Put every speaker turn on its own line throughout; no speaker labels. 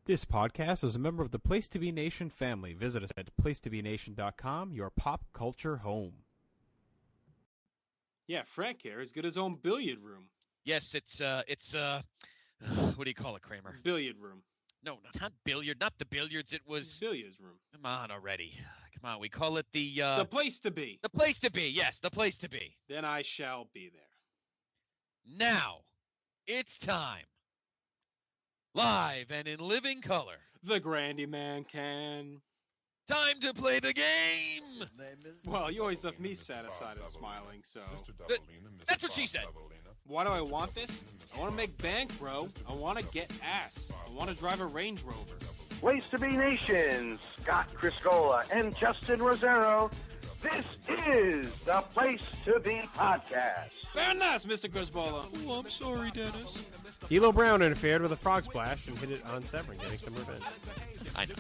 This podcast is a member of the Place to Be Nation family. Visit us at placetobenation.com, your pop culture home.
Yeah, Frank here has got his own billiard room.
Yes, it's what do you call it, Kramer?
Billiard room.
No, not billiard, not the billiards. It was
Billiards room.
Come on already. Come on, we call it the
place to be.
The place to be. Yes, the place to be.
Then I shall be there.
Now, it's time. Live and in living color.
The Grandy Man can.
Time to play the game!
Well, you always left me satisfied and smiling, so...
That's what she said.
Why do I want this? I want to make bank, bro. I want to get ass. I want to drive a Range Rover.
Place to Be Nation, Scott Criscola and Justin Rosero. This is the Place to Be Podcast.
Very nice, Mr. Crisbola.
Oh, I'm sorry, Dennis.
D'Lo Brown interfered with a frog splash and hit it on Severn, getting some revenge.
I know.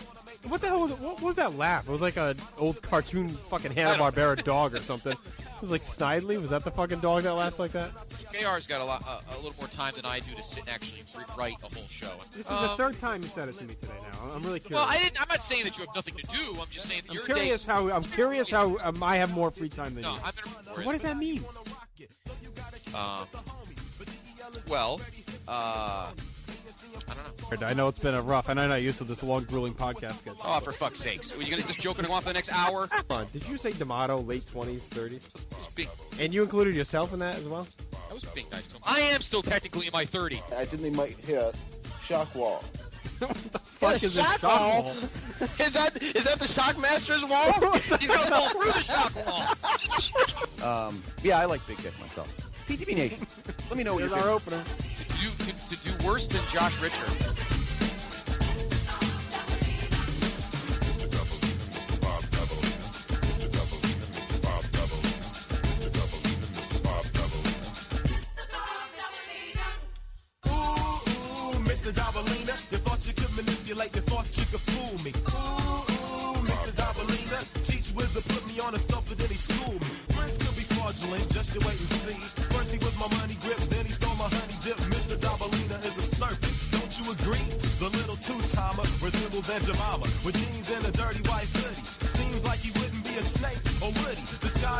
What the hell was it? What was that laugh? It was like an old cartoon fucking Hanna-Barbera dog or something. It was like Snidely. Was that the fucking dog that laughed like that?
JR's got a little more time than I do to sit and actually write a whole show.
This is the third time you said it to me today now. I'm really curious.
Well, I'm not saying that you have nothing to do. I'm just saying that
I'm curious how I have more free time than you. What does that mean?
I don't know.
I know it's been a rough, and I'm not used to this long, grueling podcast schedule.
Oh, for fuck's sakes. Were you going to just joking on for the next hour?
Come on, did you say D'Amato, late 20s, 30s? And you included yourself in that as well?
I was being nice to him. I am still technically in my 30s.
I think they might hit shock wall.
What the fuck is this shock wall?
Is that the Shockmaster's wall?
He's going to fall through the shock wall.
Yeah, I like Big Dick myself. PTB Nation, let me know what
Here's
you're
our
doing.
opener.
To do worse than Josh Richard.
Mr. Dabalina, you thought you could manipulate, you thought you could fool me. Ooh, Mr. Dabalina, teach wizard put me on a stuff, but then he schooled me. Friends could be fraudulent, just you wait and see. First he was my money grip, then he stole my honey dip. Mr. Dabalina is a serpent, don't you agree? The little two-timer resembles Aunt Jemima with jeans and a dirty white hoodie. Seems like he wouldn't be a snake, or would he?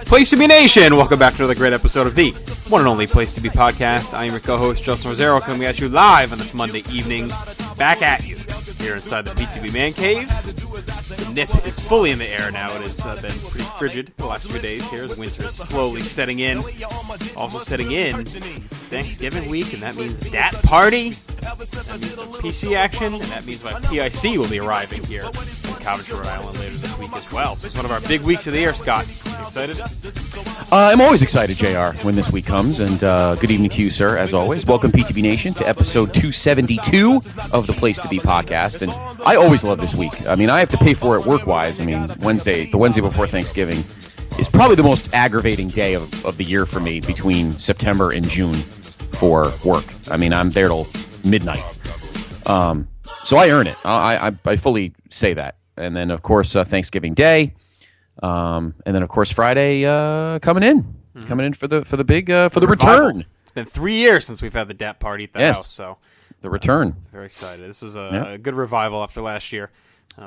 Place to Be Nation, welcome back to another great episode of the one and only Place to Be podcast. I am your co-host, Justin Rosero, coming at you live on this Monday evening. Back at you here inside the PTB Man Cave. The nip is fully in the air now. It has been pretty frigid the last few days here as winter is slowly setting in. Also setting in is Thanksgiving week, and that means dat party. That means some PC action, and that means my PIC will be arriving here in Coventry, Rhode Island later this week as well. So it's one of our big weeks of the year, Scott. You excited?
I'm always excited, JR, when this week comes, and good evening to you, sir, as always. Welcome, PTB Nation, to episode 272 of the Place to Be podcast, and I always love this week. I mean, I have to pay for it work-wise. I mean, the Wednesday before Thanksgiving is probably the most aggravating day of the year for me between September and June for work. I mean, I'm there till midnight. So I earn it. I fully say that. And then, of course, Thanksgiving Day. And then, of course, Friday coming in for the big return.
It's been 3 years since we've had the dat party at the house, so
the return.
Very excited. This is a good revival after last year.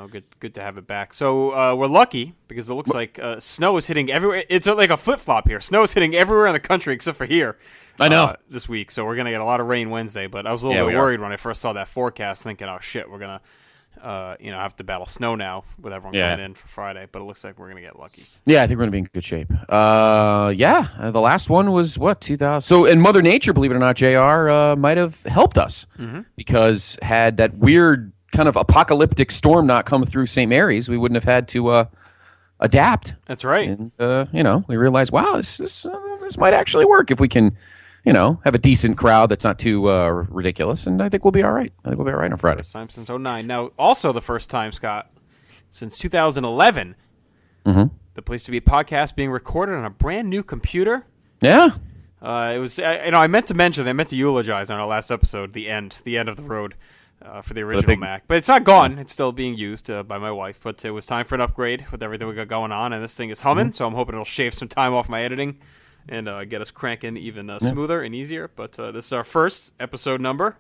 Good to have it back. So we're lucky because it looks like snow is hitting everywhere. It's like a flip flop here. Snow is hitting everywhere in the country except for here.
I know
this week, so we're gonna get a lot of rain Wednesday. But I was a little bit worried when I first saw that forecast, thinking, "Oh shit, we're gonna." Have to battle snow now with everyone coming in for Friday, but it looks like we're going to get lucky.
Yeah, I think we're going to be in good shape. The last one was, 2000? So, and Mother Nature, believe it or not, JR, might have helped us because had that weird kind of apocalyptic storm not come through St. Mary's, we wouldn't have had to adapt.
That's right.
And, we realized, wow, this might actually work if we can, have a decent crowd that's not too ridiculous, and I think we'll be all right. I think we'll be all right on Friday.
First time since 2009. Now, also the first time, Scott, since 2011, the Place to Be podcast being recorded on a brand new computer.
Yeah.
It was, I meant to eulogize on our last episode, the end of the road for the original Mac. But it's not gone. It's still being used by my wife. But it was time for an upgrade with everything we got going on, and this thing is humming, so I'm hoping it'll shave some time off my editing and get us cranking even smoother and easier. But this is our first episode number.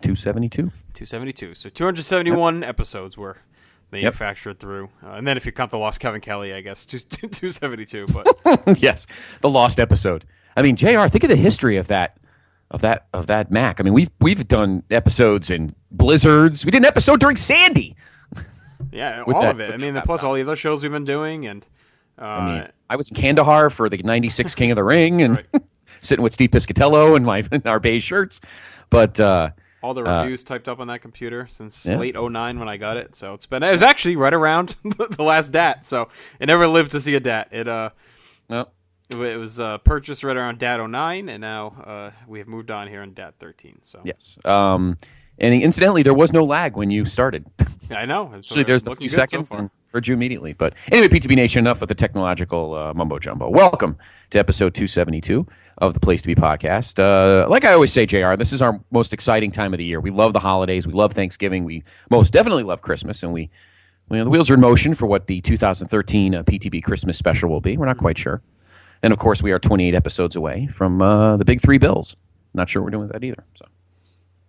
272.
272. So 271 episodes were manufactured through. And then if you count the lost Kevin Kelly, I guess 272. But
Yes, the lost episode. I mean, JR, think of the history of that Mac. I mean, we've done episodes in blizzards. We did an episode during Sandy.
yeah,
With
all
that-
of it. I
with
mean,
that
plus all the other shows we've been doing. And
I mean, I was in Kandahar for the 96 King of the Ring and sitting with Steve Piscatello in our beige shirts. But
all the reviews typed up on that computer since late 09 when I got it. So it was actually right around the last DAT. So it never lived to see a DAT. It was purchased right around DAT 09, and now we have moved on here on DAT 13. So
yes. And incidentally, there was no lag when you started.
I know.
Actually, there's a few seconds and heard you immediately. But anyway, PTB Nation, enough with the technological mumbo jumbo. Welcome to episode 272 of the Place to Be podcast. Like I always say, JR, this is our most exciting time of the year. We love the holidays. We love Thanksgiving. We most definitely love Christmas. And the wheels are in motion for what the 2013 PTB Christmas special will be. We're not quite sure. And, of course, we are 28 episodes away from the big three bills. Not sure we're doing that either. So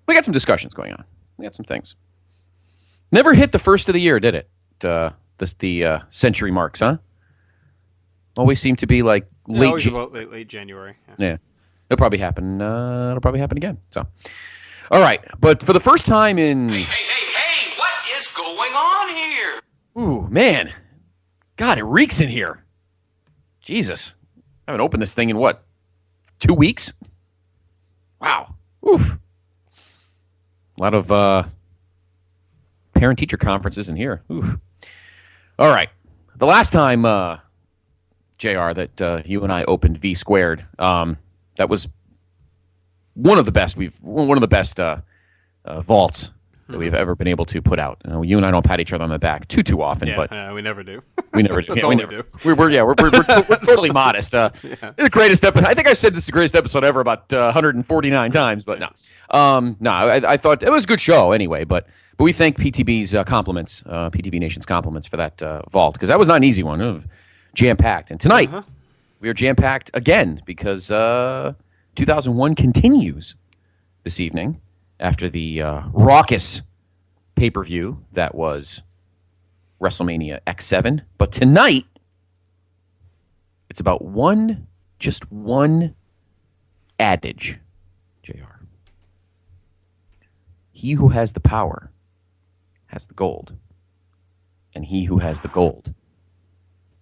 we got some discussions going on. We got some things. Never hit the first of the year, did it? The century marks, huh? Always seem to be like
late January.
Yeah. It'll probably happen. It'll probably happen again. So, all right. But for the first time in...
Hey, what is going on here?
Ooh, man. God, it reeks in here. Jesus. I haven't opened this thing in, 2 weeks? Wow. Oof. A lot of parent-teacher conferences in here. Oof. All right. The last time, JR, that you and I opened V Squared, that was one of the best vaults that we've ever been able to put out. You and I don't pat each other on the back too often, but
we never do.
We never do.
That's
Yeah,
all
we
we
never
do.
We're totally modest. The greatest episode. I think I said this is the greatest episode ever about 149 times, but no. I thought it was a good show anyway. But we thank PTB's compliments, PTB Nation's compliments for that vault, because that was not an easy one. Jam packed, and tonight we are jam packed again because 2001 continues this evening after the raucous pay-per-view that was WrestleMania X7. But tonight, it's about just one adage, JR. He who has the power has the gold, and he who has the gold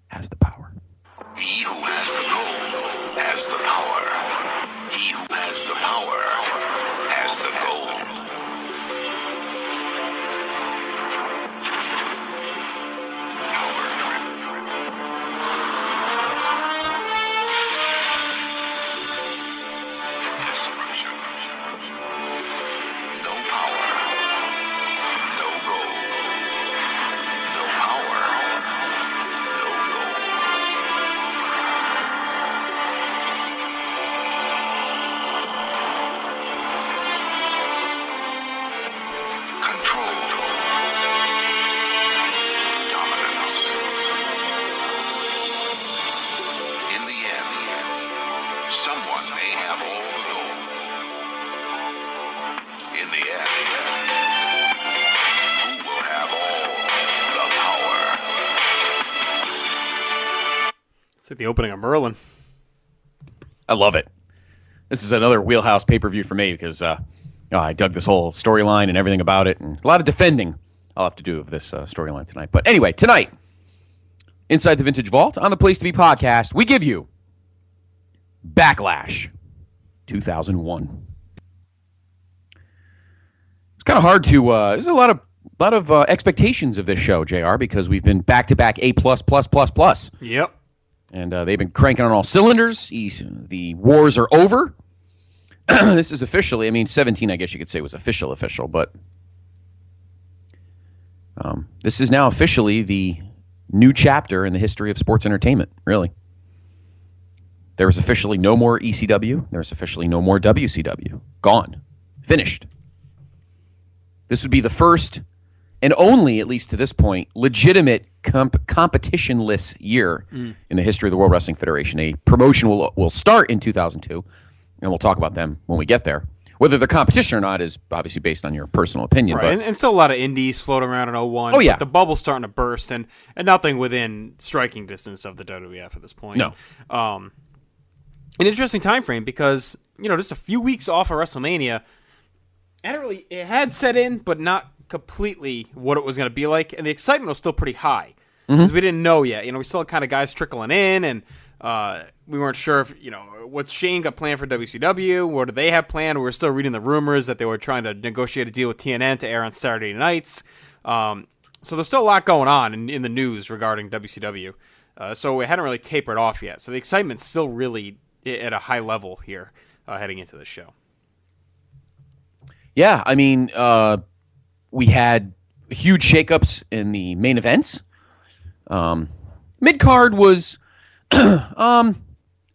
has the power.
He who has the gold has the power. He who has the power has the gold. Power trip. Destruction. No power. No gold. No power. No gold. Control. Dominance. In the end, someone may have all the gold. In the end, who will have all the power?
It's like the opening of Merlin.
I love it. This is another wheelhouse pay-per-view for me because I dug this whole storyline and everything about it, and a lot of defending I'll have to do of this storyline tonight. But anyway, tonight, inside the Vintage Vault, on the Place to Be podcast, we give you Backlash 2001. It's kind of hard to. There's a lot of expectations of this show, JR, because we've been back-to-back A+++++.
Yep.
And they've been cranking on all cylinders. The wars are over. This is officially, 17, I guess you could say, was official, but this is now officially the new chapter in the history of sports entertainment, really. There was officially no more ECW. There was officially no more WCW. Gone. Finished. This would be the first and only, at least to this point, legitimate competitionless year in the history of the World Wrestling Federation. A promotion will start in 2002, and we'll talk about them when we get there. Whether they're competition or not is obviously based on your personal opinion.
Right,
But
and still a lot of indies floating around in 01.
Oh, yeah.
But the bubble's starting to burst, and nothing within striking distance of the WWF at this point.
No.
An interesting time frame because, just a few weeks off of WrestleMania, it had set in, but not completely what it was going to be like, and the excitement was still pretty high because we didn't know yet. We still had kind of guys trickling in, and we weren't sure if, what Shane got planned for WCW, what do they have planned. We were still reading the rumors that they were trying to negotiate a deal with TNN to air on Saturday nights. So there's still a lot going on in the news regarding WCW. So it hadn't really tapered off yet. So the excitement's still really at a high level here heading into the show.
yeah, I mean, we had huge shakeups in the main events. Mid-card was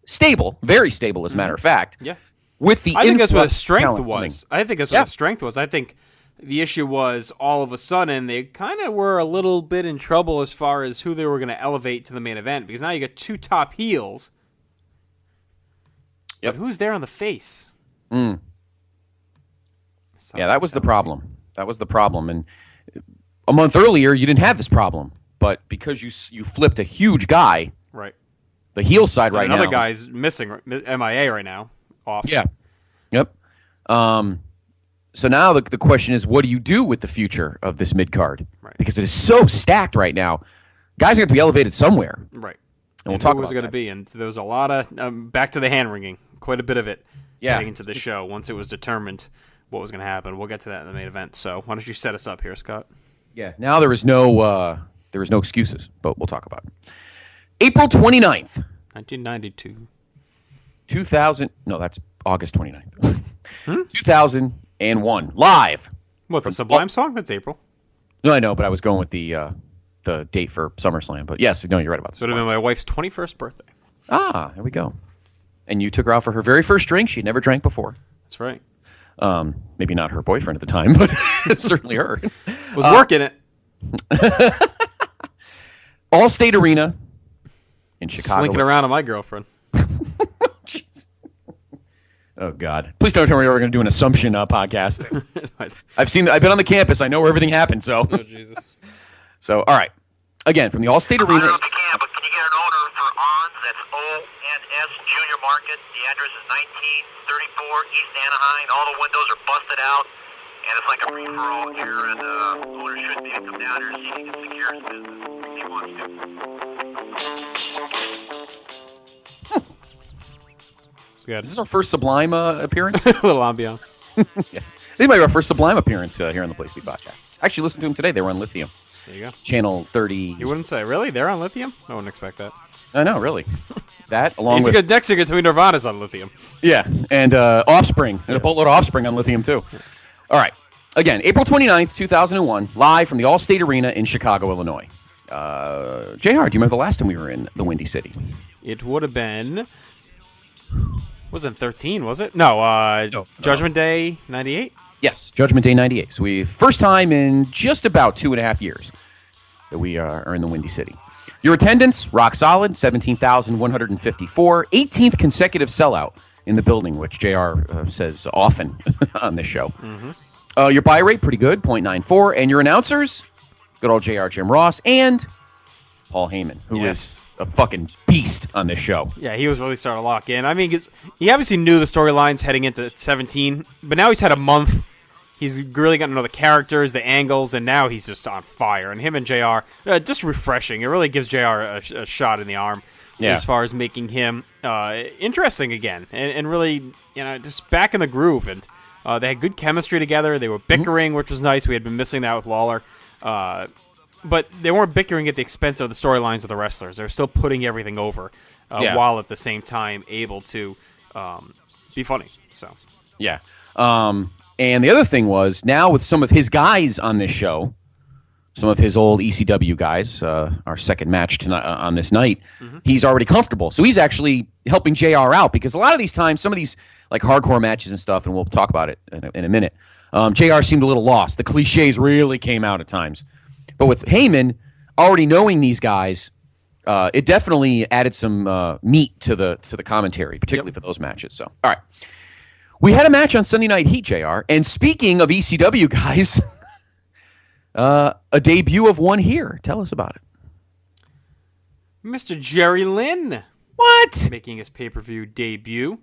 stable, very stable, as a matter of fact.
Yeah.
With the
I think that's what the
influx of
strength
talent
was.
coming.
I think that's what the strength was. I think the issue was all of a sudden they kind of were a little bit in trouble as far as who they were going to elevate to the main event because now you got two top heels.
Yep.
But who's there on the face?
Yeah, that was the problem. That was the problem. And a month earlier, you didn't have this problem. But because you flipped a huge guy,
Right.
the heel side right now.
Another guy's missing, MIA right now. Off.
Yeah. Yep. So now the question is, what do you do with the future of this mid-card?
Right.
Because it is so stacked right now. Guys are going to be elevated somewhere.
Right.
And we'll talk
who was
about
going to
that.
be. And there was a lot of, back to the hand-wringing, quite a bit of it
Yeah.
heading into the show once it was determined what was going to happen. We'll get to that in the main event. So why don't you set us up here, Scott?
Yeah. Now there is no excuses, but we'll talk about it. April 29th,
1992.
2000. No, that's August 29th. 2001. Live.
What, the Sublime song? That's April.
No, I know, but I was going with the date for SummerSlam. But yes, no, you're right about this.
So it would have been my wife's 21st birthday.
Ah, there we go. And you took her out for her very first drink. She'd never drank before.
That's right.
Maybe not her boyfriend at the time, but certainly her.
Was working it.
Allstate Arena in Chicago.
Slinking around on my girlfriend.
Jeez. Oh God! Please don't tell me we're going to do an assumption podcast. I've been on the campus. I know where everything happened. So,
Oh, Jesus.
so all right. Again, from the Allstate Arena.
But can you get an owner for ONS? That's ONS Junior Market. The address is 1934 East Anaheim. All the windows are busted out, and it's like a free-for-all here. And owner should be come down here and see if he can secure his business if he wants to.
Good.
Is this our first Sublime appearance?
A little ambiance.
Yes. This might be our first Sublime appearance here on the Place to Be podcast. I actually listened to them today. They were on Lithium.
There you go.
Channel 30.
You wouldn't say, really? They're on Lithium? I wouldn't expect that.
I know, really. That, along
It's
with...
good. Next year, to Nirvana's on Lithium.
Yeah, and Offspring. And a boatload of Offspring on Lithium, too. All right. Again, April 29th, 2001, live from the Allstate Arena in Chicago, Illinois. JR, do you remember the last time we were in the Windy City?
It would have been... Wasn't 13, was it? No, Judgment Day 98?
Yes, Judgment Day 98. So first time in just about 2.5 years that we are in the Windy City. Your attendance, rock solid, 17,154. 18th consecutive sellout in the building, which JR says often on this show. Your buy rate, pretty good, 0.94. And your announcers, good old JR Jim Ross and Paul Heyman, who is a fucking beast on this show.
Yeah, he was really starting to lock in. I mean, he obviously knew the storylines heading into 17, but now he's had a month. He's really gotten to know the characters, the angles, and now he's just on fire. And him and JR, just refreshing. It really gives JR a shot in the arm as far as making him interesting again. And really, just back in the groove. And they had good chemistry together. They were bickering, which was nice. We had been missing that with Lawler. But they weren't bickering at the expense of the storylines of the wrestlers. They were still putting everything over while at the same time able to be funny. So
Yeah. And the other thing was, now with some of his guys on this show, some of his old ECW guys, our second match tonight on this night, he's already comfortable. So he's actually helping JR out, because a lot of these times, some of these like hardcore matches and stuff, and we'll talk about it in a minute, JR seemed a little lost. The cliches really came out at times. But with Heyman already knowing these guys, it definitely added some meat to the commentary, particularly for those matches. So, all right. We had a match on Sunday Night Heat, JR. And speaking of ECW guys, a debut of one here. Tell us about it.
Mr. Jerry Lynn.
What?
Making his pay-per-view debut.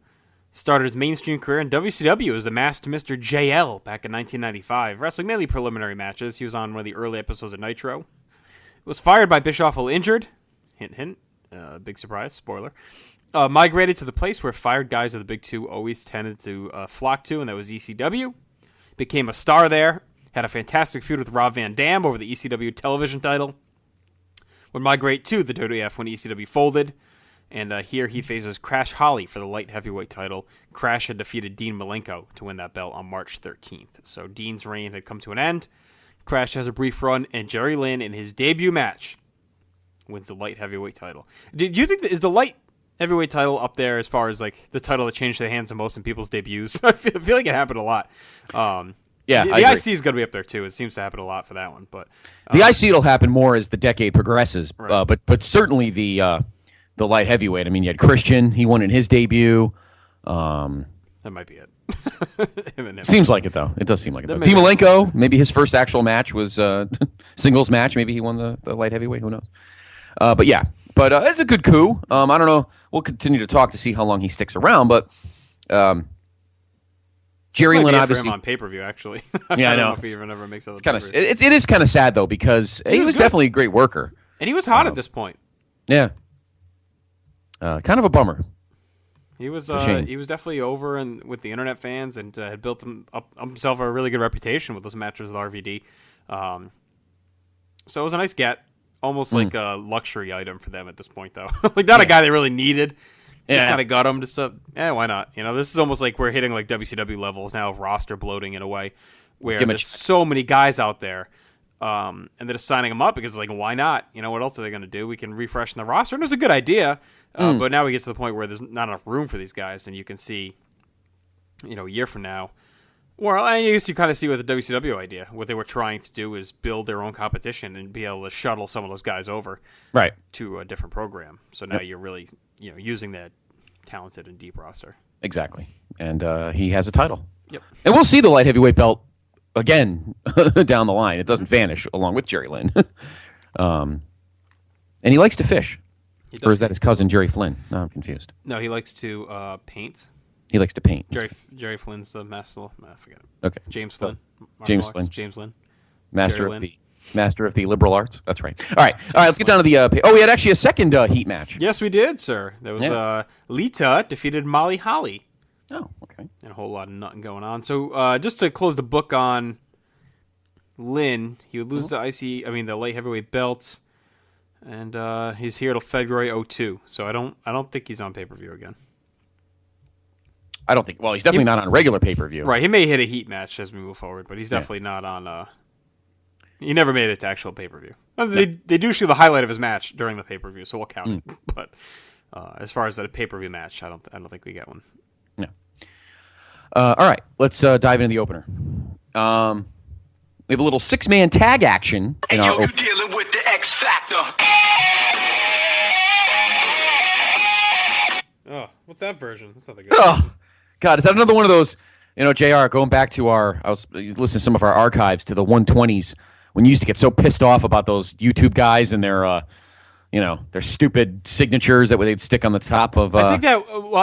Started his mainstream career in WCW as the masked Mr. JL back in 1995, wrestling mainly preliminary matches. He was on one of the early episodes of Nitro. Was fired by Bischoff while injured. Hint, hint. Big surprise. Spoiler. Migrated to the place where fired guys of the Big Two always tended to flock to, and that was ECW. Became a star there. Had a fantastic feud with Rob Van Dam over the ECW television title. Would migrate to the WWF when ECW folded. And here he faces Crash Holly for the light heavyweight title. Crash had defeated Dean Malenko to win that belt on March 13th. So Dean's reign had come to an end. Crash has a brief run, and Jerry Lynn, in his debut match, wins the light heavyweight title. Do you think is the light heavyweight title up there as far as like the title that changed the hands of most in people's debuts? I feel like it happened a lot.
Yeah,
the IC is going to be up there too. It seems to happen a lot for that one. But
the IC will happen more as the decade progresses.
Right.
But certainly the light heavyweight. I mean, you had Christian. He won in his debut.
That might be it.
Seems like it, though. It does seem like it, though.
That may be
Malenko, maybe his first actual match was singles match. Maybe he won the light heavyweight. Who knows? But yeah. But it's a good coup. I don't know. We'll continue to talk to see how long he sticks around. But Jerry Lynn obviously
for him on pay-per-view, actually.
Yeah, I
don't
know.
if he even ever makes
It's kind of it is kind of sad though, because he was definitely a great worker,
and he was hot at this point.
Yeah. Kind of a bummer.
He was
a shame.
he was definitely over and with the internet fans, and had built himself a really good reputation with those matches with RVD. So it was a nice get, almost like a luxury item for them at this point, though. Like not a guy they really needed. Just kind of got him to stuff. Why not? You know, this is almost like we're hitting like WCW levels now of roster bloating in a way, where there's so many guys out there, and they're just signing them up because like, why not? You know, what else are they going to do? We can refresh the roster, and it was a good idea. But now we get to the point where there's not enough room for these guys, and you can see, you know, a year from now. Well, I guess you kind of see with the WCW idea. What they were trying to do is build their own competition and be able to shuttle some of those guys over to a different program. So now you're really, you know, using that talented and deep roster.
Exactly. And he has a title.
Yep.
And we'll see the light heavyweight belt again down the line. It doesn't vanish along with Jerry Lynn. And he likes to fish. Or is that his cousin, Jerry Flynn? No, I'm confused.
No, he likes to paint.
He likes to paint.
Jerry Flynn's the master. I forget it.
Okay.
James Flynn.
James Flynn.
James Lynn.
Master of the liberal arts. That's right. All right. Let's get down to the. We had actually a second Heat match.
Yes, we did, sir. There was Lita defeated Molly Holly.
Oh, okay.
And a whole lot of nothing going on. So just to close the book on Lynn, he would lose the light heavyweight belt, and he's here till February 2002. So I don't think he's on pay-per-view again.
I don't think. Well, he's definitely not on a regular pay-per-view.
Right. He may hit a Heat match as we move forward, but he's definitely not on. He never made it to actual pay-per-view. They do show the highlight of his match during the pay-per-view, so we'll count it. But as far as a pay-per-view match, I don't think we get one.
No. All right, let's dive into the opener. We have a little six-man tag action.
And you dealing with the X Factor.
Oh, what's that version? That's not the good.
Oh, God, is that another one of those? You know, JR, going back to I was listening to some of our archives to the 120s when you used to get so pissed off about those YouTube guys and their, their stupid signatures that they'd stick on the top of.
I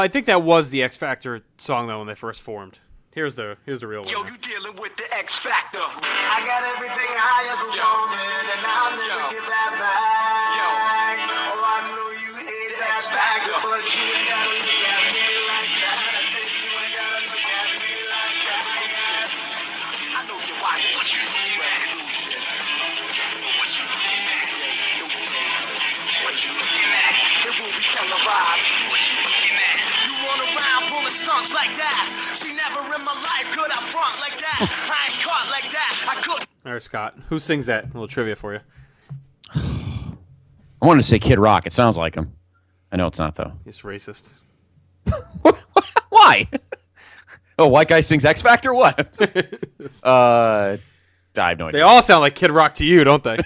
think that was the X Factor song though when they first formed. Here's the real one.
Yo, you dealing with the X Factor.
I got everything I ever wanted, and I'll never give that back. Oh, I know you hate that Factor, but you ain't gotta look at me like that. I said you ain't gotta look at me like that.
I know you're watching. What you looking at? What you looking at? What you looking at? It will be televised. What you looking at?
You run around pulling stunts like that. See, never in my life could I front like that. I ain't caught like that. I could.
All right, Scott. Who sings that? A little trivia for you.
I wanted to say Kid Rock. It sounds like him. I know it's not, though.
He's racist.
Why? Oh, white guy sings X Factor? What? I have no idea.
They all sound like Kid Rock to you, don't they?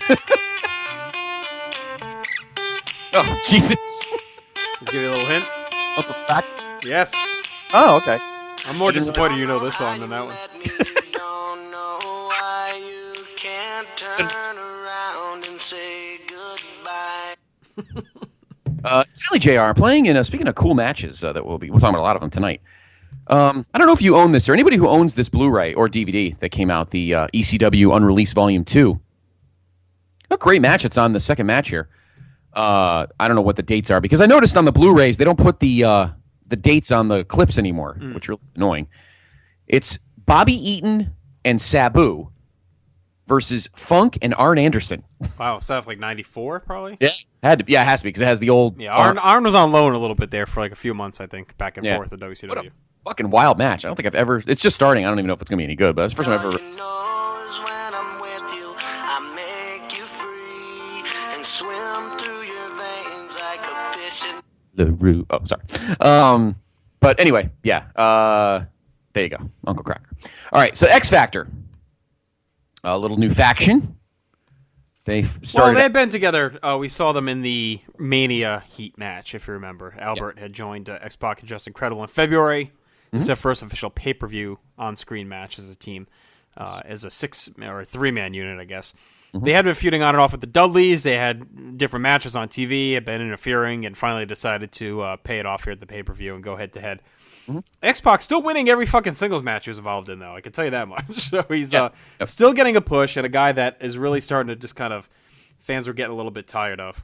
Oh, Jesus.
Let's give you a little hint.
Uncle Fact?
Yes.
Oh, okay.
I'm more disappointed you know this song than that one.
Don't know why you can't turn around and say goodbye.
Sally JR playing in, speaking of cool matches that we're talking about a lot of them tonight. I don't know if you own this or anybody who owns this Blu-ray or DVD that came out, the ECW Unreleased Volume 2. A great match. It's on the second match here. I don't know what the dates are because I noticed on the Blu-rays they don't put the dates on the clips anymore, which really is annoying. It's Bobby Eaton and Sabu versus Funk and Arn Anderson.
Wow, so that's like 94 probably?
Yeah, it has to be because it has the old...
Yeah, Arn was on loan a little bit there for like a few months, I think, back and forth at WCW.
What a fucking wild match. I don't think I've ever... It's just starting. I don't even know if it's going to be any good, but it's the first time I've ever... Oh, sorry. But anyway, yeah. There you go, Uncle Cracker. All right, so X Factor, a little new faction. They started.
Well, they had been together. We saw them in the Mania Heat match, if you remember. Albert had joined X-Pac and Just Incredible in February. It's their first official pay-per-view on-screen match as a team, as a 3-man unit, I guess. They had been feuding on and off with the Dudleys. They had different matches on TV, had been interfering, and finally decided to pay it off here at the pay-per-view and go head-to-head. X-Pac still winning every fucking singles match he was involved in, though. I can tell you that much. So he's still getting a push, and a guy that is really starting to just kind of... Fans were getting a little bit tired of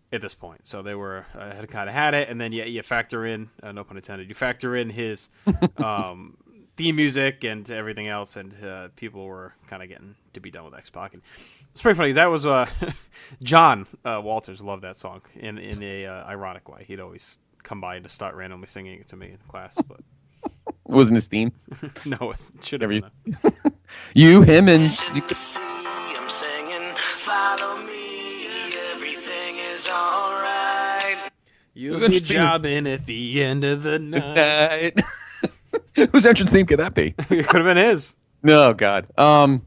at this point. So they were had kind of had it, and then you factor in, no pun intended, you factor in his... theme music and everything else, and people were kind of getting to be done with X-Pac. And it's pretty funny. That was John Walters loved that song in a ironic way. He'd always come by and just start randomly singing it to me in class. But
wasn't his theme?
No, it should have been.
You, him, and
I'm singing, follow me, everything is alright.
You'll be jobbing at the end of the night.
Whose entrance theme could that be?
It could have been his.
No, God. Now,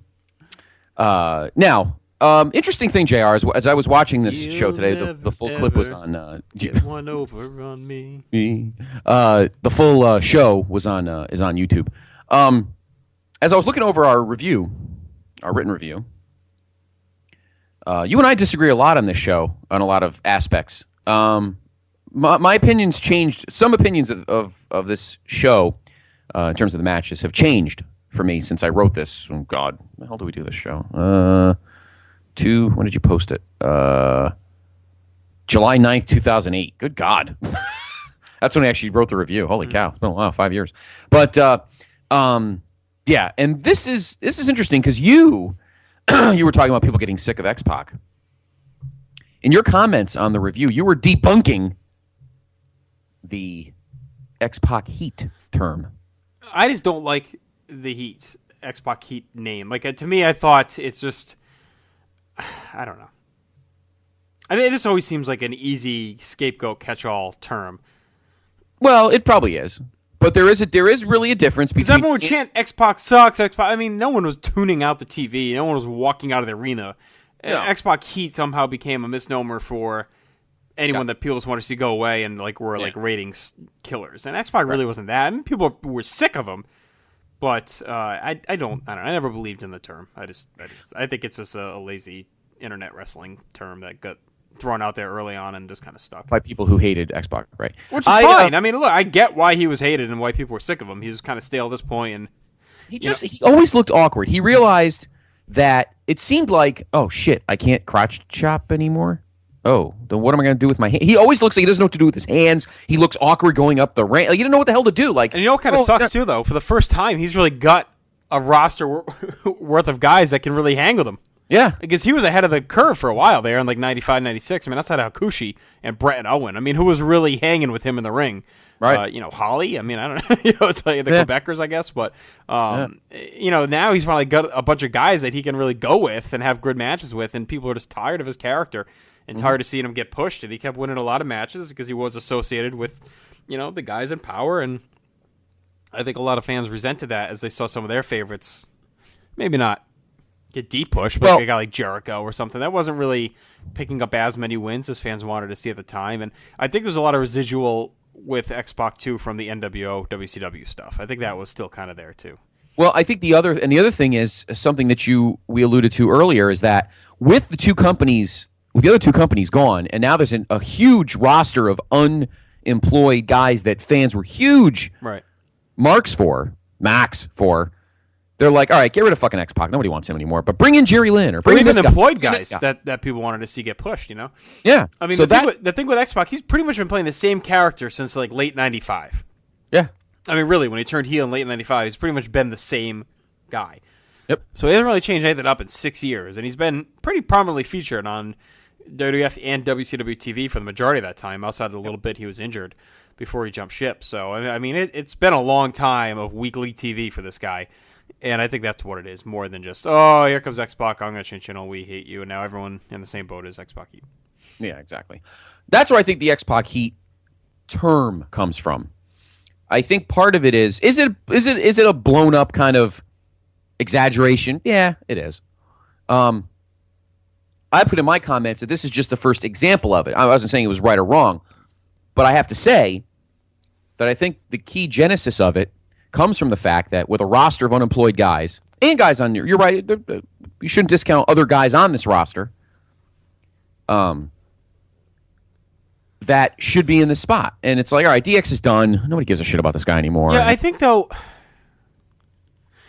interesting thing, JR, as I was watching this show today, the full clip was on...
Get one over on me.
The full show was is on YouTube. As I was looking over our review, our written review, you and I disagree a lot on this show, on a lot of aspects. My opinions changed. Some opinions of this show... in terms of the matches, have changed for me since I wrote this. Oh, God. When the hell do we do this show? When did you post it? July 9th, 2008. Good God. That's when I actually wrote the review. Holy cow. It's been a while, 5 years. But, yeah, and this is interesting because you were talking about people getting sick of X-Pac. In your comments on the review, you were debunking the X-Pac heat term.
I just don't like the Heat, X-Pac Heat name. Like, to me, I thought it's just... I don't know. I mean, it just always seems like an easy scapegoat catch-all term.
Well, it probably is. But there is really a difference between...
Because everyone would chant, X-Pac sucks, X-Pac... I mean, no one was tuning out the TV. No one was walking out of the arena. No. X-Pac Heat somehow became a misnomer for... anyone that people just wanted to see go away and like were like ratings killers, and X-Pac really wasn't that. I mean, people were sick of him, but I don't know. I never believed in the term. I think it's just a lazy internet wrestling term that got thrown out there early on and just kind of stuck
by people who hated X-Pac, right?
Which is fine. I mean, look, I get why he was hated and why people were sick of him. He was kind of stale at this point, and
he always looked awkward. He realized that it seemed like, oh shit, I can't crotch chop anymore. Oh, then what am I going to do with my hand? He always looks like he doesn't know what to do with his hands. He looks awkward going up the ramp. Like, you don't know what the hell to do. Like,
and you know what kind of sucks, too, though? For the first time, he's really got a roster worth of guys that can really hang with him.
Yeah.
Because he was ahead of the curve for a while there in, like, 95, 96. I mean, outside of Hakushi and Brett and Owen. I mean, who was really hanging with him in the ring? Right. Holly. I mean, I don't know. It's like the Quebecers, I guess. But, now he's finally got a bunch of guys that he can really go with and have good matches with, and people are just tired of his character. And tired of seeing him get pushed, and he kept winning a lot of matches because he was associated with, the guys in power, and I think a lot of fans resented that as they saw some of their favorites, maybe not get deep pushed, but like a guy like Jericho or something. That wasn't really picking up as many wins as fans wanted to see at the time, and I think there's a lot of residual with X-Pac 2 from the NWO WCW stuff. I think that was still kind of there too.
Well, I think the other thing is something that we alluded to earlier is that with the other two companies gone, and now there's a huge roster of unemployed guys that fans were huge max for. They're like, all right, get rid of fucking X-Pac. Nobody wants him anymore. But bring in Jerry Lynn or bring in
even
this
employed
guy.
guys that people wanted to see get pushed, you know?
Yeah.
I mean,
so
the thing with X-Pac, he's pretty much been playing the same character since like late 95.
Yeah.
I mean, really, when he turned heel in late 95, he's pretty much been the same guy.
Yep.
So he hasn't really changed anything up in 6 years, and he's been pretty prominently featured on WWF and WCW TV for the majority of that time, outside of the little bit he was injured before he jumped ship. So, I mean, it's been a long time of weekly TV for this guy. And I think that's what it is, more than just, oh, here comes X-Pac, I'm going to change channel, we hate you, and now everyone in the same boat as X-Pac Heat.
Yeah, exactly. That's where I think the X-Pac Heat term comes from. I think part of it is it a blown up kind of exaggeration? Yeah, it is. I put in my comments that this is just the first example of it. I wasn't saying it was right or wrong, but I have to say that I think the key genesis of it comes from the fact that with a roster of unemployed guys and guys on you're right, you shouldn't discount other guys on this roster that should be in this spot. And it's like, all right, DX is done. Nobody gives a shit about this guy anymore.
Yeah, I think, though,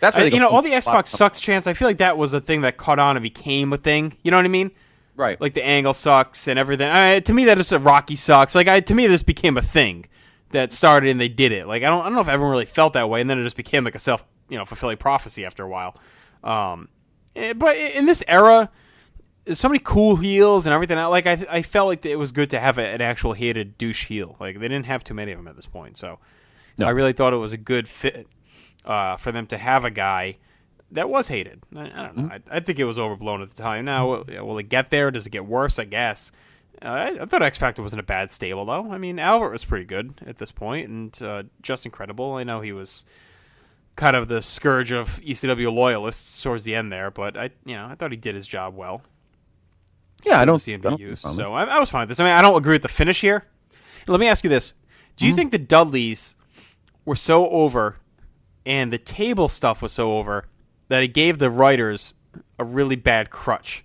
that's where
all the X-Pac sucks chants, I feel like that was a thing that caught on and became a thing. You know what I mean?
Right.
Like the angle sucks and everything. To me, that is a Rocky sucks. Like, to me, this became a thing that started and they did it. Like, I don't know if everyone really felt that way, and then it just became like a fulfilling prophecy after a while. But in this era, there's so many cool heels and everything. Like, I felt like it was good to have an actual hated douche heel. Like, they didn't have too many of them at this point, so no. I really thought it was a good fit for them to have a guy that was hated. I don't know. I think it was overblown at the time. Now, will it get there? Does it get worse? I guess. I thought X Factor wasn't a bad stable, though. I mean, Albert was pretty good at this point, and just incredible. I know he was kind of the scourge of ECW loyalists towards the end there, but I thought he did his job well.
Yeah, I don't
see him be used. So I was fine with this. I mean, I don't agree with the finish here. Let me ask you this: do you think the Dudleys were so over, and the table stuff was so over, that it gave the writers a really bad crutch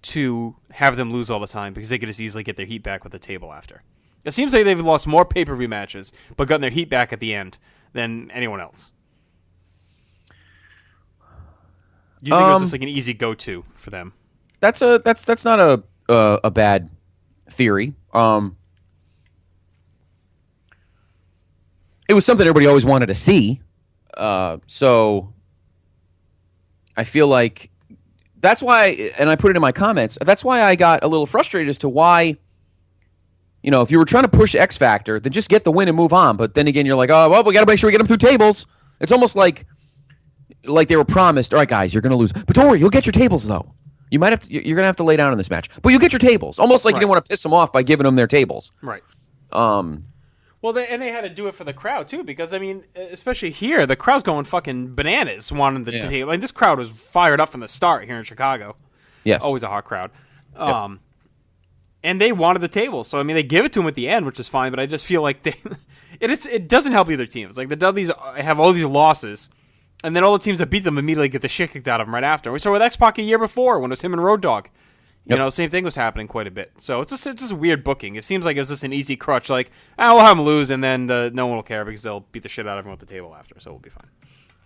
to have them lose all the time because they could just easily get their heat back with the table after? It seems like they've lost more pay-per-view matches but gotten their heat back at the end than anyone else. Do you think it was just like an easy go-to for them?
That's not a bad theory. It was something everybody always wanted to see. So I feel like that's why, and I put it in my comments, that's why I got a little frustrated as to why, if you were trying to push X Factor, then just get the win and move on. But then again, you're like, oh, well, we got to make sure we get them through tables. It's almost like they were promised, all right, guys, you're going to lose. But don't worry, you'll get your tables, though. You're going to have to lay down in this match. But you'll get your tables. Almost like you didn't want to piss them off by giving them their tables.
Right. Well, they had to do it for the crowd, too, because, I mean, especially here, the crowd's going fucking bananas wanting the table. I mean, this crowd was fired up from the start here in Chicago.
Yes.
Always a hot crowd. And they wanted the table. So, I mean, they give it to them at the end, which is fine, but I just feel like it doesn't help either team. It's like the Dudleys have all these losses, and then all the teams that beat them immediately get the shit kicked out of them right after. We saw with X-Pac a year before when it was him and Road Dogg. Same thing was happening quite a bit. So it's just a weird booking. It seems like it's just an easy crutch. Like, we'll have them lose, and then no one will care because they'll beat the shit out of everyone at the table after. So we'll be fine.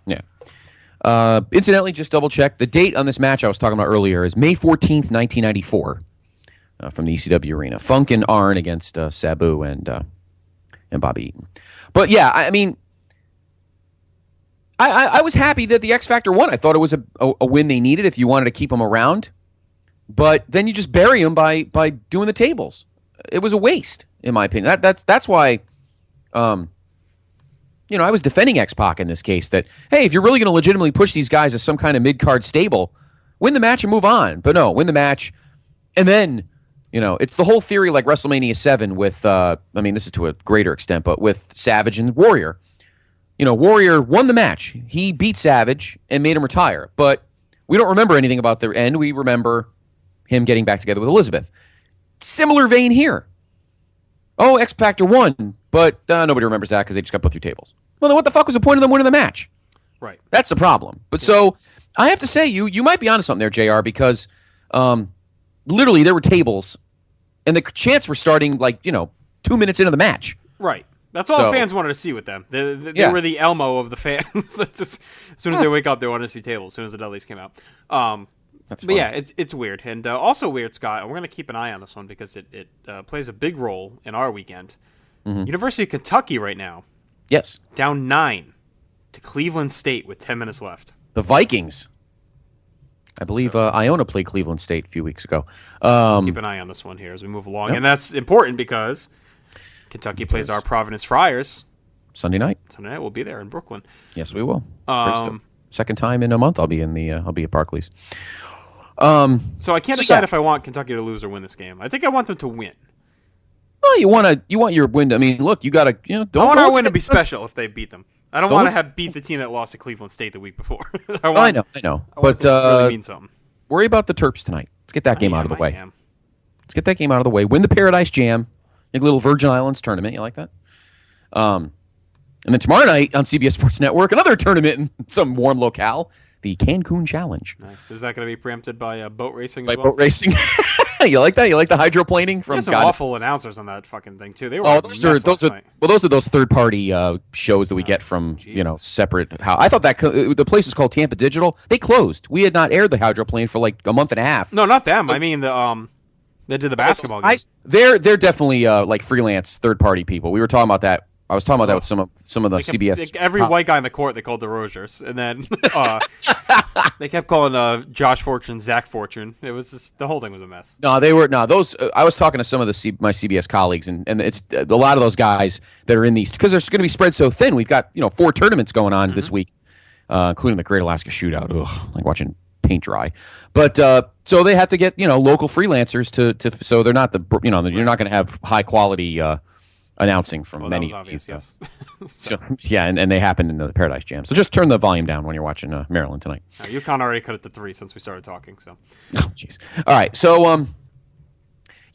Yeah. Incidentally, just double check. The date on this match I was talking about earlier is May 14th, 1994, from the ECW arena. Funk and Arn against Sabu and Bobby Eaton. But yeah, I mean, I was happy that the X Factor won. I thought it was a win they needed if you wanted to keep them around. But then you just bury them by doing the tables. It was a waste, in my opinion. That's why, I was defending X-Pac in this case. That, hey, if you're really going to legitimately push these guys as some kind of mid-card stable, win the match and move on. But no, win the match, and then, it's the whole theory like WrestleMania 7 with, this is to a greater extent, but with Savage and Warrior. Warrior won the match. He beat Savage and made him retire. But we don't remember anything about the end. We remember him getting back together with Elizabeth. Similar vein here. Oh, X Factor won, but nobody remembers that because they just got put through tables. Well, then what the fuck was the point of them winning the match?
Right.
That's the problem. But so I have to say, you might be onto something there, JR, because literally there were tables, and the chants were starting 2 minutes into the match.
Right. That's all the fans wanted to see with them. They were the Elmo of the fans. As soon as they wake up, they wanted to see tables. As soon as the Dudleys came out. But yeah, it's weird. And also weird, Scott, and we're going to keep an eye on this one because it plays a big role in our weekend. Mm-hmm. University of Kentucky right now.
Yes.
Down 9 to Cleveland State with 10 minutes left.
The Vikings. I believe Iona played Cleveland State a few weeks ago. Keep
an eye on this one here as we move along. Yep. And that's important because Kentucky plays our Providence Friars.
Sunday night.
We'll be there in Brooklyn.
Yes, we will. Second time in a month I'll be at Barclays.
So I can't decide if I want Kentucky to lose or win this game. I think I want them to win.
Well, you want your win. I mean, look, you got to don't.
I want our win to be special if they beat them. I don't want to have beat the team that lost to Cleveland State the week before. I know. But
really
mean something.
Worry about the Terps tonight. Let's get that game out of the way. Let's get that game out of the way. Win the Paradise Jam, a little Virgin Islands tournament. You like that? And then tomorrow night on CBS Sports Network, another tournament in some warm locale, the Cancun Challenge.
Nice. Is that going to be preempted by boat racing?
By boat racing. You like that? You like the hydroplaning from?
There's some awful announcers on that fucking thing too. They were those
are those third party shows that we get from separate. I thought that the place is called Tampa Digital. They closed. We had not aired the hydroplane for like a month and a half.
No, not them. I mean they did the basketball games.
They're definitely like freelance third party people. We were talking about that. I was talking about that with some of the CBS.
Every white guy in the court they called the Rogers, and then they kept calling Josh Fortune Zach Fortune. It was just, the whole thing was a mess.
No, they were those. I was talking to some of my CBS colleagues, and it's a lot of those guys that are in these because there's going to be spread so thin. We've got 4 tournaments going on this week, including the Great Alaska Shootout. Ugh, like watching paint dry. But so they have to get local freelancers to so they're not you're not going to have high quality. Announcing from many of these.
Yes.
So, and they happen in the Paradise Jam. So just turn the volume down when you're watching Maryland tonight.
UConn already cut it to 3 since we started talking. So.
Oh, jeez. All right. So,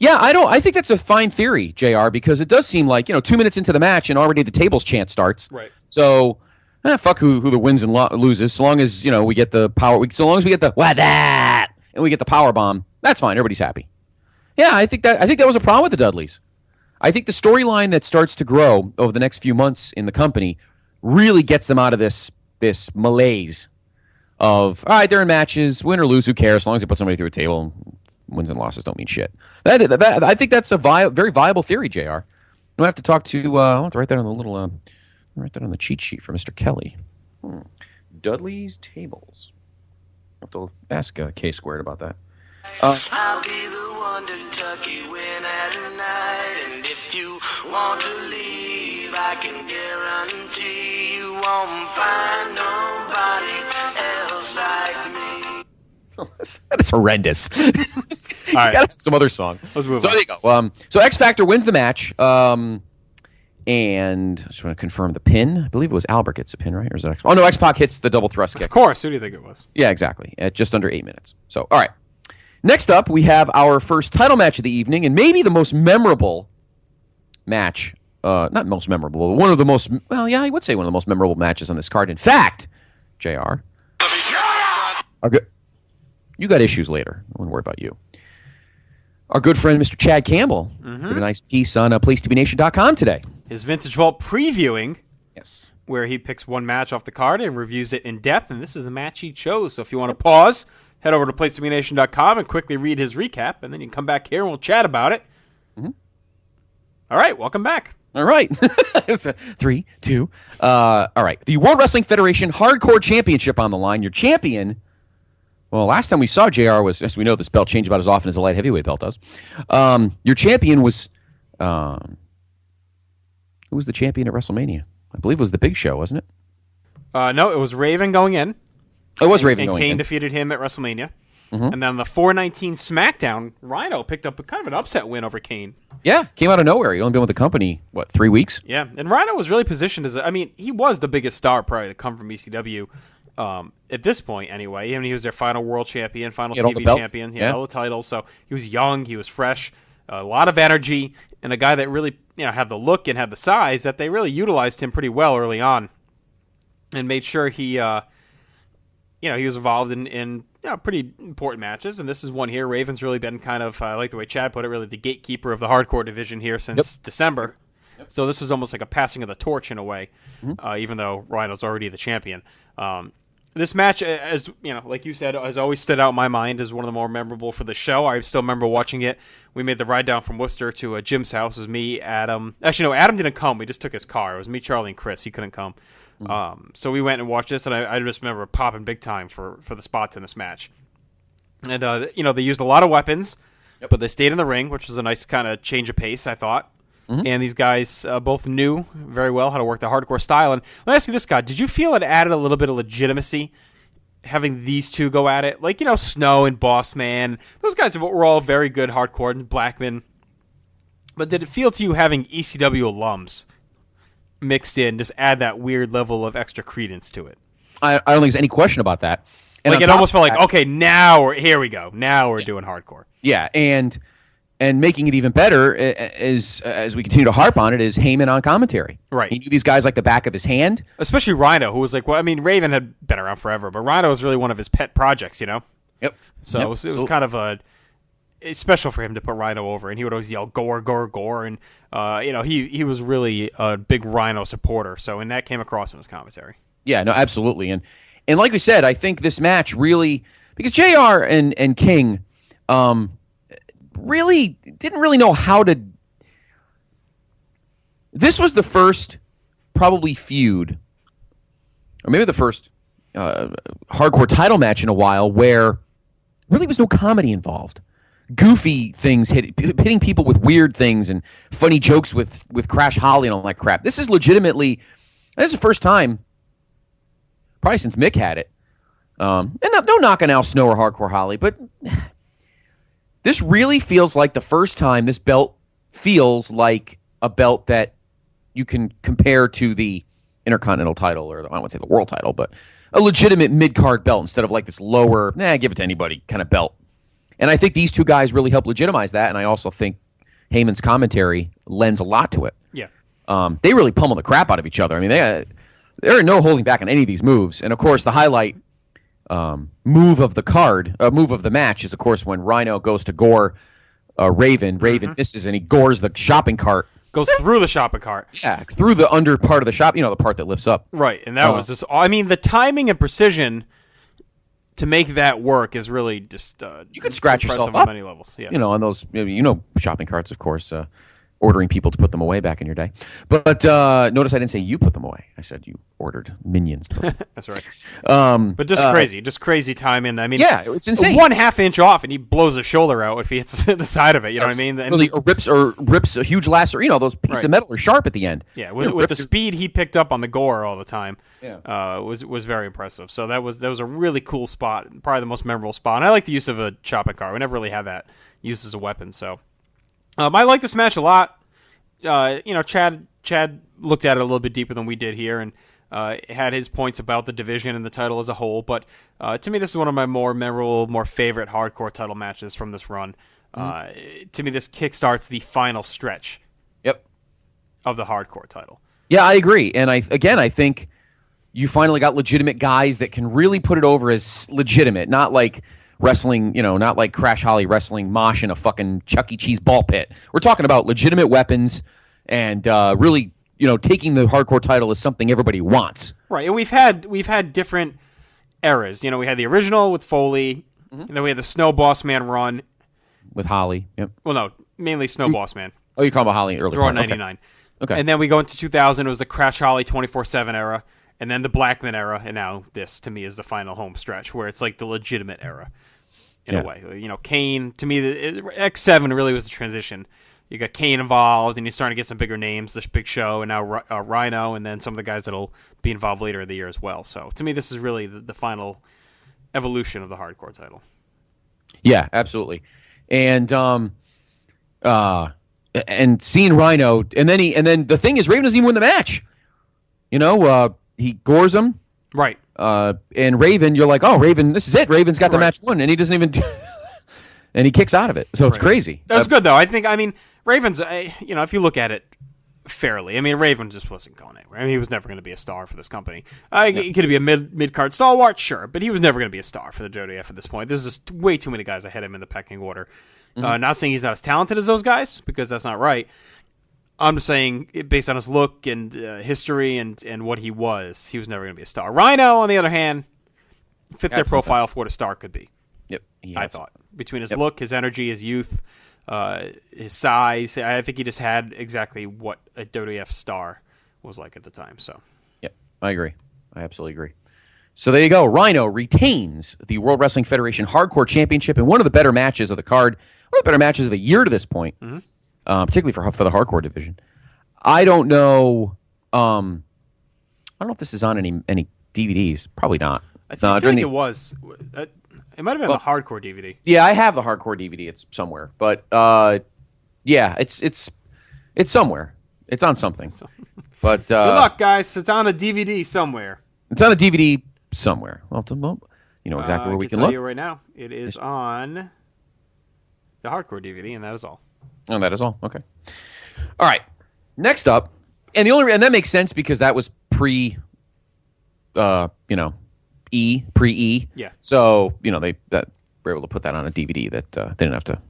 I think that's a fine theory, JR, because it does seem like 2 minutes into the match and already the tables chant starts.
Right.
So, fuck who the wins and loses. So long as we get the power. So long as we get the what that and we get the power bomb, that's fine. Everybody's happy. Yeah, I think that was a problem with the Dudleys. I think the storyline that starts to grow over the next few months in the company really gets them out of this malaise of, all right, they're in matches, win or lose, who cares, as long as they put somebody through a table, wins and losses don't mean shit. I think that's a very viable theory, JR. I have to talk to, I want to write that on the little, write that on the cheat sheet for Mr. Kelly. Dudley's Tables. I have to ask K-Squared about that.
I'll be the one to tuck you in at night, and if you want to leave, I can guarantee you won't find nobody else like me.
That is horrendous. He's got some other song.
Let's move on.
So there you go. So X Factor wins the match, and I just want to confirm the pin. I believe it was Albert gets the pin, right? Or is it X? Oh no, X-Pac hits the double thrust kick.
Of course. Who do you think it was?
Yeah, exactly. At just under 8 minutes. So all right. Next up, we have our first title match of the evening, and maybe the most memorable match. Not most memorable, but one of the most. Well, yeah, I would say one of the most memorable matches on this card. In fact, JR. You got issues later. I won't worry about you. Our good friend, Mr. Chad Campbell, did a nice piece on PlaceToBeNation.com today.
His Vintage Vault previewing.
Yes.
Where he picks one match off the card and reviews it in depth, and this is the match he chose. So if you want to pause, head over to PlaceToBeNation.com and quickly read his recap, and then you can come back here and we'll chat about it. Mm-hmm. All right, welcome back.
All right. 3, 2. All right. The World Wrestling Federation Hardcore Championship on the line. Your champion, well, last time we saw JR was, as we know, this belt changed about as often as the light heavyweight belt does. Your champion was, who was the champion at WrestleMania? I believe it was the Big Show, wasn't it?
No, it was Raven going in.
It was Raven
going in.
And
Kane defeated him at WrestleMania. Mm-hmm. And then the 419 SmackDown, Rhino picked up kind of an upset win over Kane.
Yeah, came out of nowhere. He only been with the company, 3 weeks?
Yeah, and Rhino was really positioned as, he was the biggest star probably to come from ECW at this point anyway. He was their final world champion, final TV champion. He had all the titles, so he was young, he was fresh, a lot of energy. and a guy that really had the look and had the size, that they really utilized him pretty well early on, and made sure he he was involved in pretty important matches. And this is one here. Raven's really been kind of, I like the way Chad put it, really the gatekeeper of the hardcore division here since December. Yep. So this was almost like a passing of the torch in a way, even though Rhino's already the champion. This match, as like you said, has always stood out in my mind as one of the more memorable for the show. I still remember watching it. We made the ride down from Worcester to Jim's house. It was me, Adam. Actually, no, Adam didn't come. We just took his car. It was me, Charlie, and Chris. He couldn't come. So we went and watched this, and I just remember popping big time for the spots in this match. And, they used a lot of weapons, but they stayed in the ring, which was a nice kind of change of pace, I thought. And these guys both knew very well how to work the hardcore style. And let me ask you this, God. Did you feel it added a little bit of legitimacy having these two go at it? Like, Snow and Boss Man. Those guys were all very good hardcore, and Blackman. But did it feel to you having ECW alums mixed in just add that weird level of extra credence to it?
I don't think there's any question about that. And
like, it almost felt like, okay, here we go. Now we're doing hardcore.
Yeah, and making it even better is, as we continue to harp on it, is Heyman on commentary.
Right.
He knew these guys like the back of his hand.
Especially Rhino, who was like, Raven had been around forever, but Rhino was really one of his pet projects,
Yep.
So it was kind of it's special for him to put Rhino over, and he would always yell, gore, gore, gore, and, he was really a big Rhino supporter, and that came across in his commentary. Yeah,
no, absolutely. And like we said, I think this match really, because JR and King, really didn't really know how to. This was the first probably feud, or maybe the first hardcore title match in a while where really was no comedy involved. Goofy things, hitting people with weird things and funny jokes with Crash Holly and all that crap. This is legitimately, this is the first time probably since Mick had it. And no knock on Al Snow or Hardcore Holly, but this really feels like the first time this belt feels like a belt that you can compare to the Intercontinental title, or I wouldn't say the world title, but a legitimate mid-card belt instead of like this lower, give it to anybody kind of belt. And I think these two guys really help legitimize that, and I also think Heyman's commentary lends a lot to it.
Yeah.
They really pummel the crap out of each other. I mean, there are no holding back on any of these moves. And, of course, the highlight move of the match is, of course, when Rhino goes to gore Raven. Raven misses, and he gores the shopping cart.
Goes through the shopping cart.
Yeah, through the under part of the shop, the part that lifts up.
Right, and that was just, the timing and precision to make that work is really just
you could scratch yourself
on
up
many levels. Yes.
On those, shopping carts, of course, ordering people to put them away back in your day. But notice I didn't say you put them away. I said you ordered minions to put them.
That's right. But just crazy timing. I mean,
yeah, it's insane.
1/2 inch off, and he blows his shoulder out if he hits the side of it. You know what I mean?
Really, rips a huge lacer. Those pieces of metal are sharp at the end.
Yeah, with the speed he picked up on the gore all the time, was very impressive. So that was a really cool spot, probably the most memorable spot. And I like the use of a shopping cart. We never really had that used as a weapon. So I like this match a lot. Chad looked at it a little bit deeper than we did here, and had his points about the division and the title as a whole. But to me, this is one of my more memorable, more favorite hardcore title matches from this run. To me, this kickstarts the final stretch.
Yep.
Of the hardcore title.
Yeah, I agree. And I think you finally got legitimate guys that can really put it over as legitimate, not like wrestling, not like Crash Holly wrestling Mosh in a fucking Chuck E. Cheese ball pit. We're talking about legitimate weapons and really, taking the hardcore title as something everybody wants.
Right, and we've had different eras. We had the original with Foley, and then we had the Snow Boss Man run
with Holly. Yep.
Well, no, mainly Snow Boss Man.
Oh, you're talking about Holly earlier.
Throw in 99. Okay. And then we go into 2000. It was the Crash Holly 24/7 era, and then the Blackman era, and now this to me is the final home stretch where it's like the legitimate era. In a way, Kane, to me, X7 really was the transition. You got Kane involved, and you're starting to get some bigger names, this big show, and now Rhino, and then some of the guys that'll be involved later in the year as well. So, to me, this is really the final evolution of the hardcore title.
Yeah, absolutely. And seeing Rhino, and then the thing is, Raven doesn't even win the match. He gores him.
Right.
And Raven, you're like, oh, Raven, this is it. Raven's got the match won, and he doesn't even and he kicks out of it. So it's crazy.
That was good, though. Raven Ravens, if you look at it fairly, I mean, Raven just wasn't going anywhere. I mean, he was never going to be a star for this company. He could be a mid-card stalwart, sure, but he was never going to be a star for the WWF at this point. There's just way too many guys ahead of him in the pecking order. Not saying he's not as talented as those guys, because that's not right. I'm just saying, based on his look and history and what he was never going to be a star. Rhino, on the other hand, fit their profile for what a star could be.
Yep,
I thought. Between his look, his energy, his youth, his size, I think he just had exactly what a WWF star was like at the time. So,
yep, I agree. I absolutely agree. So there you go. Rhino retains the World Wrestling Federation Hardcore Championship in one of the better matches of the card, one of the better matches of the year to this point, particularly for the hardcore division. I don't know. I don't know if this is on any DVDs. Probably not.
I think it was. It might have been the hardcore DVD.
Yeah, I have the hardcore DVD. It's somewhere, but yeah, it's somewhere. It's on something. But
good luck, guys. It's on a DVD somewhere.
It's on a DVD somewhere. Well, you know exactly where we can look.
I can tell you right now. It is on the hardcore DVD, and that is all.
Oh, that is all. Okay. All right. Next up, and that makes sense because that was pre-E.
Yeah.
So they were able to put that on a DVD that they didn't have to,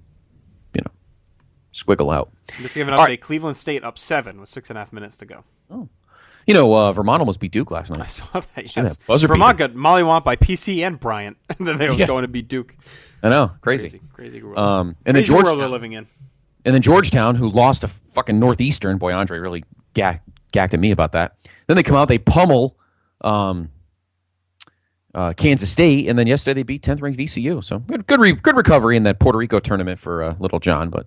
squiggle out.
Just give an update. Right. Cleveland State up 7 with 6.5 minutes to go.
Oh. Vermont almost beat Duke last night.
I saw that.
Yes.
Vermont got mollywomped by PC and Bryant, and then they was going to beat Duke.
I know, crazy
world.
And then Georgetown,
world we're living in.
And then Georgetown, who lost to fucking Northeastern. Boy, Andre really gacked at me about that. Then they come out, they pummel Kansas State, and then yesterday they beat 10th ranked VCU. So good recovery in that Puerto Rico tournament for Little John, but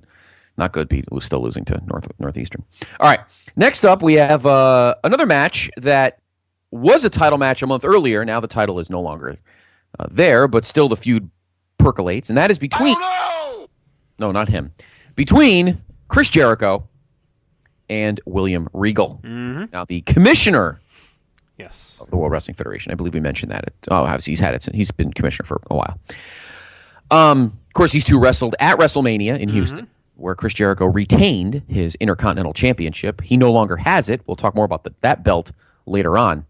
not good. Still losing to Northeastern. All right, next up we have another match that was a title match a month earlier. Now the title is no longer there, but still the feud percolates, and that is between. No, not him. Between Chris Jericho and William Regal.
Mm-hmm.
Now the commissioner.
Yes.
Of the World Wrestling Federation. I believe we mentioned that. He's been commissioner for a while. Of course, these two wrestled at WrestleMania in Houston, where Chris Jericho retained his Intercontinental Championship. He no longer has it. We'll talk more about that belt later on.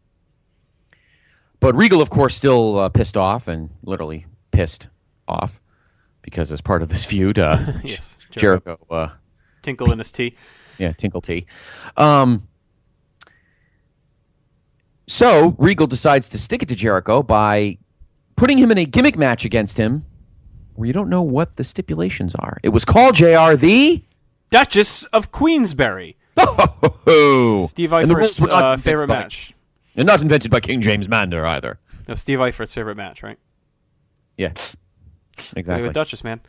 But Regal, of course, still pissed off and literally pissed off because as part of this feud,
yes,
Jericho
tinkle in his tea.
Yeah, tinkle tea. So Regal decides to stick it to Jericho by putting him in a gimmick match against him where you don't know what the stipulations are. It was called, JR, the
Duchess of Queensberry. Steve Eifert's favorite match.
And not invented by King James Mander either.
No, Steve Eifert's favorite match, right?
Yeah, exactly.
The Duchess, man.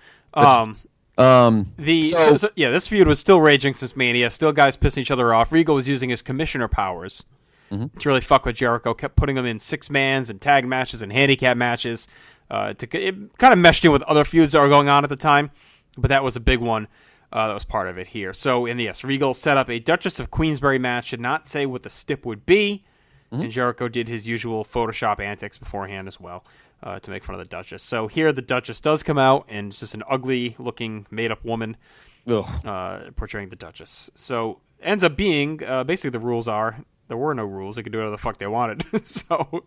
This feud was still raging since Mania. Still guys pissing each other off. Regal was using his commissioner powers to really fuck with Jericho. Kept putting him in 6-mans and tag matches and handicap matches. It kind of meshed in with other feuds that were going on at the time, but that was a big one that was part of it here. So, Regal set up a Duchess of Queensberry match. Did not say what the stip would be, and Jericho did his usual Photoshop antics beforehand as well to make fun of the Duchess. So here the Duchess does come out, and it's just an ugly-looking, made-up woman portraying the Duchess. So ends up being, basically the rules are, there were no rules. They could do whatever the fuck they wanted. So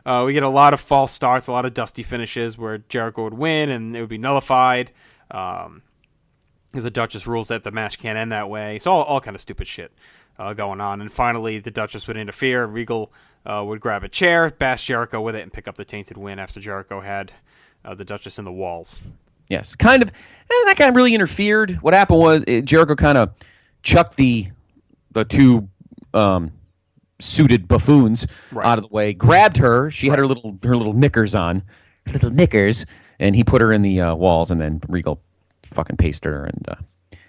we get a lot of false starts, a lot of dusty finishes where Jericho would win and it would be nullified because the Duchess rules that the match can't end that way. So all kind of stupid shit going on. And finally, the Duchess would interfere. And Regal would grab a chair, bash Jericho with it, and pick up the tainted win after Jericho had the Duchess in the walls.
Yes, kind of. And that kind of really interfered. What happened was Jericho kind of chucked the two suited buffoons out of the way, grabbed her. She had her little knickers on, and he put her in the walls, and then Regal fucking pasted her, and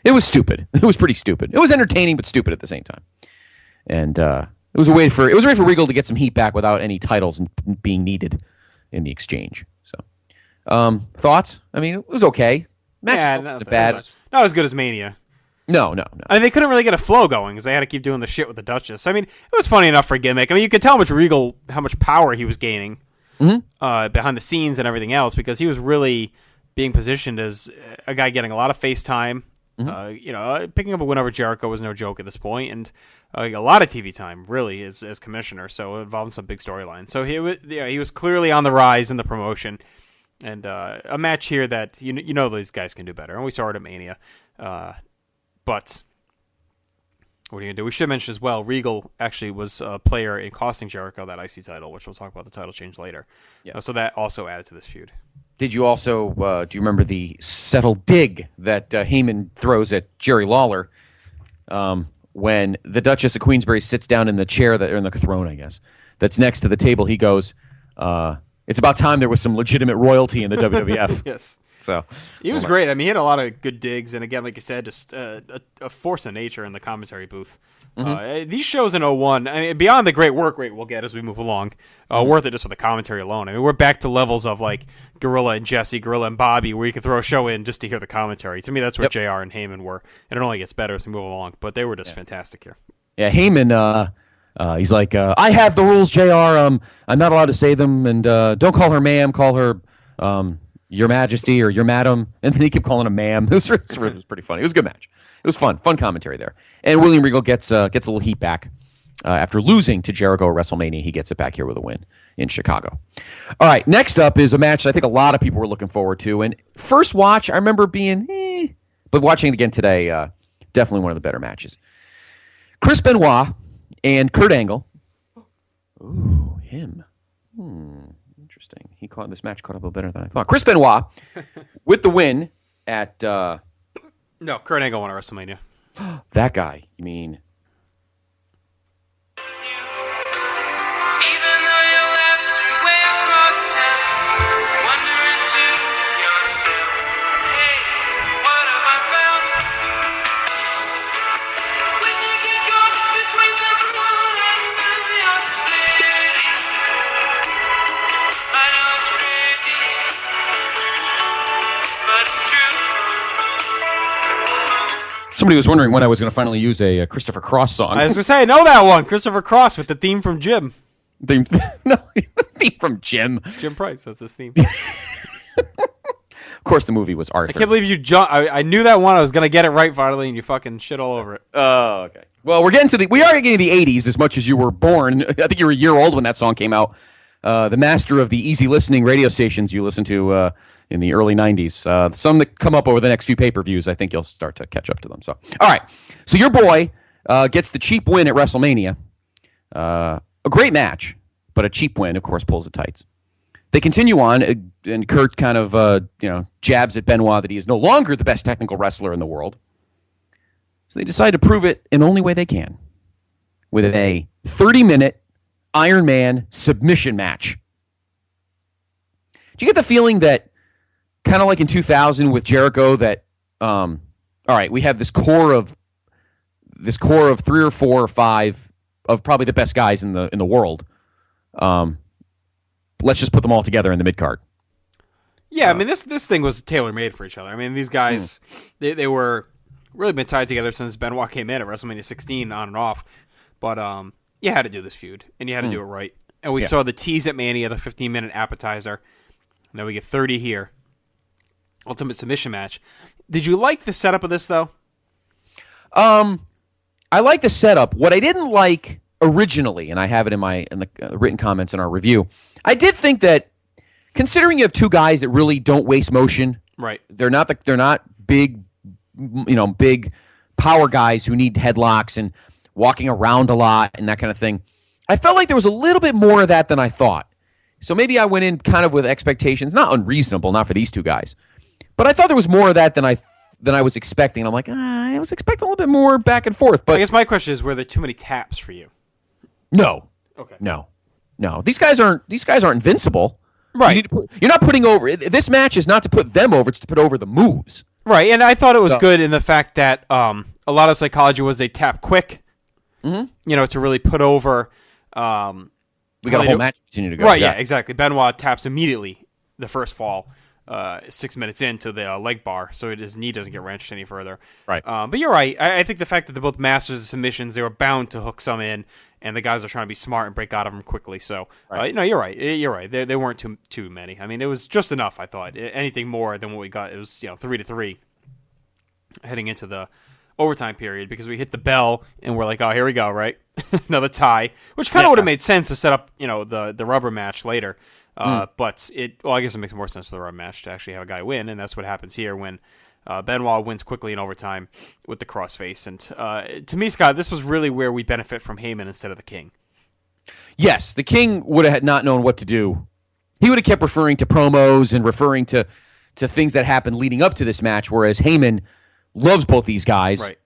it was stupid. It was pretty stupid. It was entertaining, but stupid at the same time. And it was a way for Regal to get some heat back without any titles being needed in the exchange. So, thoughts? I mean, it was okay. Match wasn't bad.
Not as good as Mania.
No.
I mean, they couldn't really get a flow going because they had to keep doing the shit with the Duchess. I mean, it was funny enough for a gimmick. I mean, you could tell how much power he was gaining behind the scenes and everything else because he was really being positioned as a guy getting a lot of face time Picking up a win over Jericho was no joke at this point, and a lot of TV time really as commissioner. So involving some big storylines. So he was clearly on the rise in the promotion, and a match here that these guys can do better, and we saw it at Mania. But what are you gonna do? We should mention as well, Regal actually was a player in costing Jericho that IC title, which we'll talk about the title change later.
Yeah.
So that also added to this feud.
Did you also, do you remember the subtle dig that Heyman throws at Jerry Lawler when the Duchess of Queensberry sits down in the chair, or in the throne, I guess, that's next to the table? He goes, it's about time there was some legitimate royalty in the WWF.
Yes.
So
he was great. I mean, he had a lot of good digs, and again, like you said, just a force of nature in the commentary booth. These shows in 01, I mean, beyond the great work rate we'll get as we move along, worth it just for the commentary alone. I mean, we're back to levels of like Gorilla and Jesse, Gorilla and Bobby, where you can throw a show in just to hear the commentary. To me, that's where JR and Heyman were, and it only gets better as we move along. But they were just fantastic here.
Yeah, Heyman. He's like, I have the rules, JR. I'm not allowed to say them, and don't call her ma'am. Call her Your Majesty or Your Madam. And then he kept calling him ma'am. It was pretty funny. It was a good match. It was fun commentary there. And William Regal gets a little heat back after losing to Jericho at WrestleMania. He gets it back here with a win in Chicago. All right, next up is a match that I think a lot of people were looking forward to. And first watch, I remember being, but watching it again today, definitely one of the better matches. Chris Benoit and Kurt Angle. Ooh, him. Interesting. This match caught up a little better than I thought. Chris Benoit with the win at...
No, Kurt Angle won at WrestleMania.
That guy, you mean... Somebody was wondering when I was going to finally use a Christopher Cross song.
I was going to say, I know that one. Christopher Cross with the theme from Jim.
The theme from Jim.
Jim Price, that's his theme.
Of course, the movie was Arthur.
I can't believe you jumped. I knew that one. I was going to get it right finally, and you fucking shit all over it.
Oh, okay. Well, we are getting to the 80s as much as you were born. I think you were a year old when that song came out. The master of the easy listening radio stations you listened to in the early 90s. Some that come up over the next few pay-per-views, I think you'll start to catch up to them. So, all right. So your boy gets the cheap win at WrestleMania. A great match, but a cheap win, of course, pulls the tights. They continue on, and Kurt kind of jabs at Benoit that he is no longer the best technical wrestler in the world. So they decide to prove it in the only way they can, with a 30-minute Iron Man submission match. Do you get the feeling that, kind of like in 2000 with Jericho, that all right, we have this core of 3 or 4 or 5 of probably the best guys in the world. Let's just put them all together in the mid card.
Yeah, I mean this thing was tailor made for each other. I mean these guys they were really been tied together since Benoit came in at WrestleMania 16 on and off. But you had to do this feud and you had to do it right. And we saw the tease at Mania, the 15-minute appetizer. Now we get 30 here. Ultimate submission match. Did you like the setup of this, though?
I like the setup. What I didn't like originally, and I have it in the written comments in our review, I did think that, considering you have two guys that really don't waste motion,
right?
They're not big, big power guys who need headlocks and walking around a lot and that kind of thing. I felt like there was a little bit more of that than I thought. So maybe I went in kind of with expectations, not unreasonable, not for these two guys. But I thought there was more of that than I was expecting. I'm like, I was expecting a little bit more back and forth. But
I guess my question is, were there too many taps for you?
No.
Okay.
No. These guys aren't invincible.
Right.
You're not putting over. This match is not to put them over. It's to put over the moves.
Right. And I thought it was good in the fact that a lot of psychology was they tap quick. Mm-hmm. To really put over.
We got a whole match to continue to go.
Right. Yeah. Exactly. Benoit taps immediately the first fall. 6 minutes into the leg bar, so his knee doesn't get wrenched any further.
Right.
But you're right. I think the fact that they're both masters of submissions, they were bound to hook some in, and the guys are trying to be smart and break out of them quickly. So, no, you're right. You're right. They weren't too many. I mean, it was just enough, I thought. Anything more than what we got, it was 3-3. heading into the overtime period because we hit the bell and we're like, oh, here we go, right? Another tie, which kind of would have made sense to set up, the rubber match later. But I guess it makes more sense for the rubber match to actually have a guy win, and that's what happens here when Benoit wins quickly in overtime with the crossface. And to me, Scott, this was really where we benefit from Heyman instead of the King.
Yes, the King would have not known what to do. He would have kept referring to promos and referring to things that happened leading up to this match, whereas Heyman loves both these guys,
right,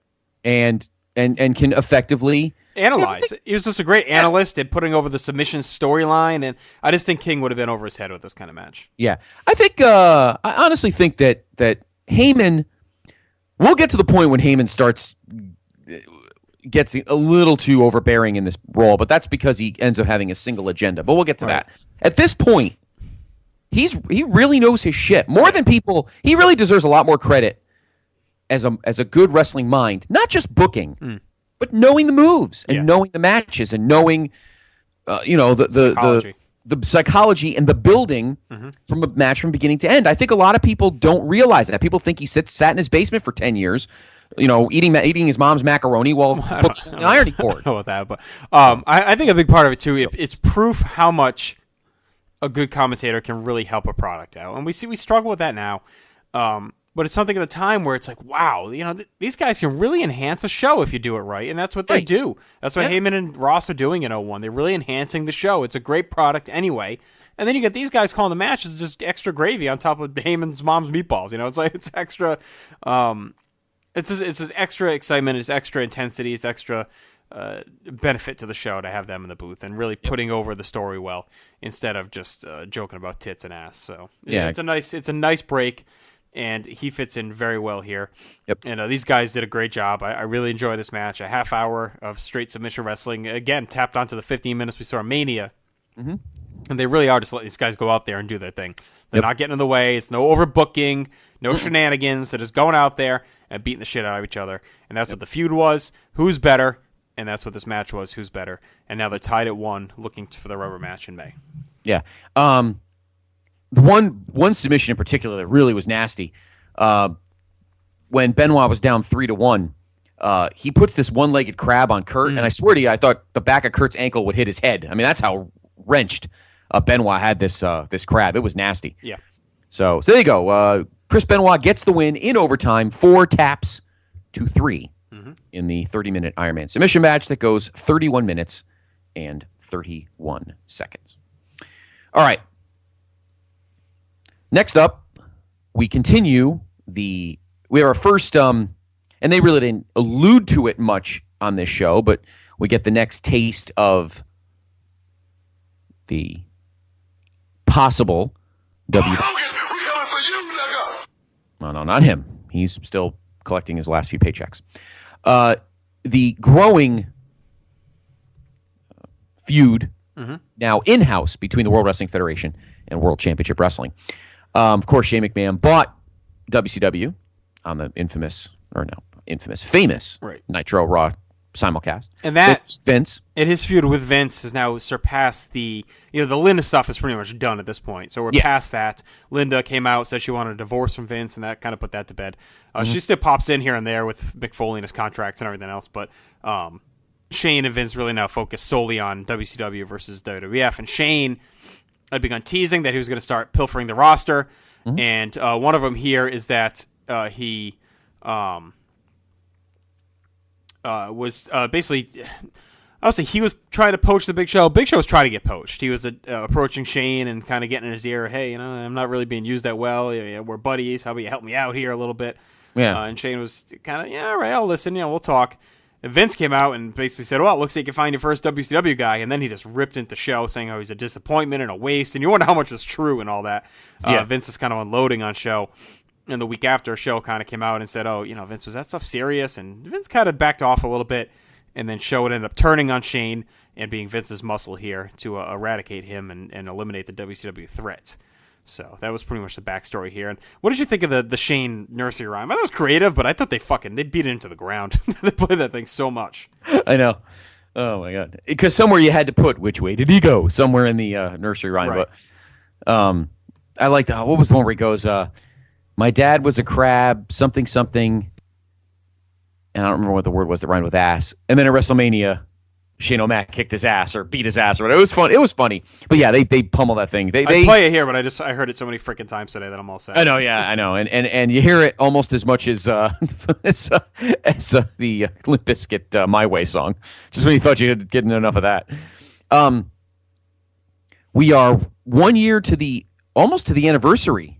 and can effectively
analyze. He was just a great analyst at putting over the submission storyline, and I just think King would have been over his head with this kind of match.
Yeah, I think I honestly think that Heyman. We'll get to the point when Heyman gets a little too overbearing in this role, but that's because he ends up having a single agenda. But we'll get to that. At this point, he really knows his shit more than people. He really deserves a lot more credit as a good wrestling mind, not just booking, but knowing the moves and knowing the matches and knowing, the psychology and the building from a match from beginning to end. I think a lot of people don't realize that. People think he sat in his basement for 10 years, eating his mom's macaroni while booking the ironing board.
I don't know about that, but I think a big part of it too. It's proof how much a good commentator can really help a product out, and we struggle with that now. But it's something at the time where it's like, wow, these guys can really enhance a show if you do it right, and that's what they do. That's what Heyman and Ross are doing in 01. They're really enhancing the show. It's a great product anyway. And then you get these guys calling the matches just extra gravy on top of Heyman's mom's meatballs. It's like it's extra. It's just extra excitement. It's extra intensity. It's extra benefit to the show to have them in the booth and really putting over the story well instead of just joking about tits and ass. So it's a nice break. And he fits in very well here.
Yep.
And these guys did a great job. I really enjoyed this match. A half hour of straight submission wrestling. Again, tapped onto the 15 minutes we saw in Mania. Mm-hmm. And they really are just letting these guys go out there and do their thing. They're not getting in the way. It's no overbooking, no shenanigans. They're just going out there and beating the shit out of each other. And that's what the feud was. Who's better? And that's what this match was. Who's better? And now they're tied at 1, looking for the rubber match in May.
Yeah. The one submission in particular that really was nasty, when Benoit was down 3-1, he puts this one-legged crab on Kurt, and I swear to you, I thought the back of Kurt's ankle would hit his head. I mean, that's how wrenched Benoit had this crab. It was nasty.
Yeah.
So there you go. Chris Benoit gets the win in overtime, 4 taps to 3 in the 30-minute Iron Man submission match that goes 31 minutes and 31 seconds. All right. Next up, we continue we have our first, and they really didn't allude to it much on this show, but we get the next taste of the possible No, not him. He's still collecting his last few paychecks. The growing feud now in-house between the World Wrestling Federation and World Championship Wrestling. Of course, Shane McMahon bought WCW on the famous Nitro Raw simulcast.
And that
Vince.
And his feud with Vince has now surpassed the Linda stuff is pretty much done at this point. So we're past that. Linda came out, said she wanted a divorce from Vince, and that kind of put that to bed. She still pops in here and there with Mick Foley and his contracts and everything else, but Shane and Vince really now focus solely on WCW versus WWF. And Shane had begun teasing that he was going to start pilfering the roster, and one of them here is that he was basically, I would say he was trying to poach the Big Show. Big Show was trying to get poached. He was approaching Shane and kind of getting in his ear, hey, I'm not really being used that well. We're buddies. How about you help me out here a little bit?
Yeah.
And Shane was kind of, all right, I'll listen. We'll talk. And Vince came out and basically said, well, it looks like you can find your first WCW guy. And then he just ripped into Show saying, he's a disappointment and a waste. And you wonder how much was true and all that. Vince is kind of unloading on Show. And the week after, Show kind of came out and said, Vince, was that stuff serious? And Vince kind of backed off a little bit. And then Show would end up turning on Shane and being Vince's muscle here to eradicate him and eliminate the WCW threat. So that was pretty much the backstory here. And what did you think of the Shane nursery rhyme? I thought it was creative, but I thought they beat it into the ground. They played that thing so much.
I know. Oh, my God. Because somewhere you had to put, which way did he go? Somewhere in the nursery rhyme.
Right.
But I liked, what was the one where he goes, my dad was a crab, something, and I don't remember what the word was that rhymed with ass. And then at WrestleMania, Shane O'Mac kicked his ass or beat his ass or whatever. It was fun. It was funny. But yeah, they pummel that thing. They
play it here, but I heard it so many freaking times today that I'm all set.
I know, yeah, I know. And you hear it almost as much as the Limp Bizkit My Way song. Just when you thought you had getting enough of that. We are 1 year almost to the anniversary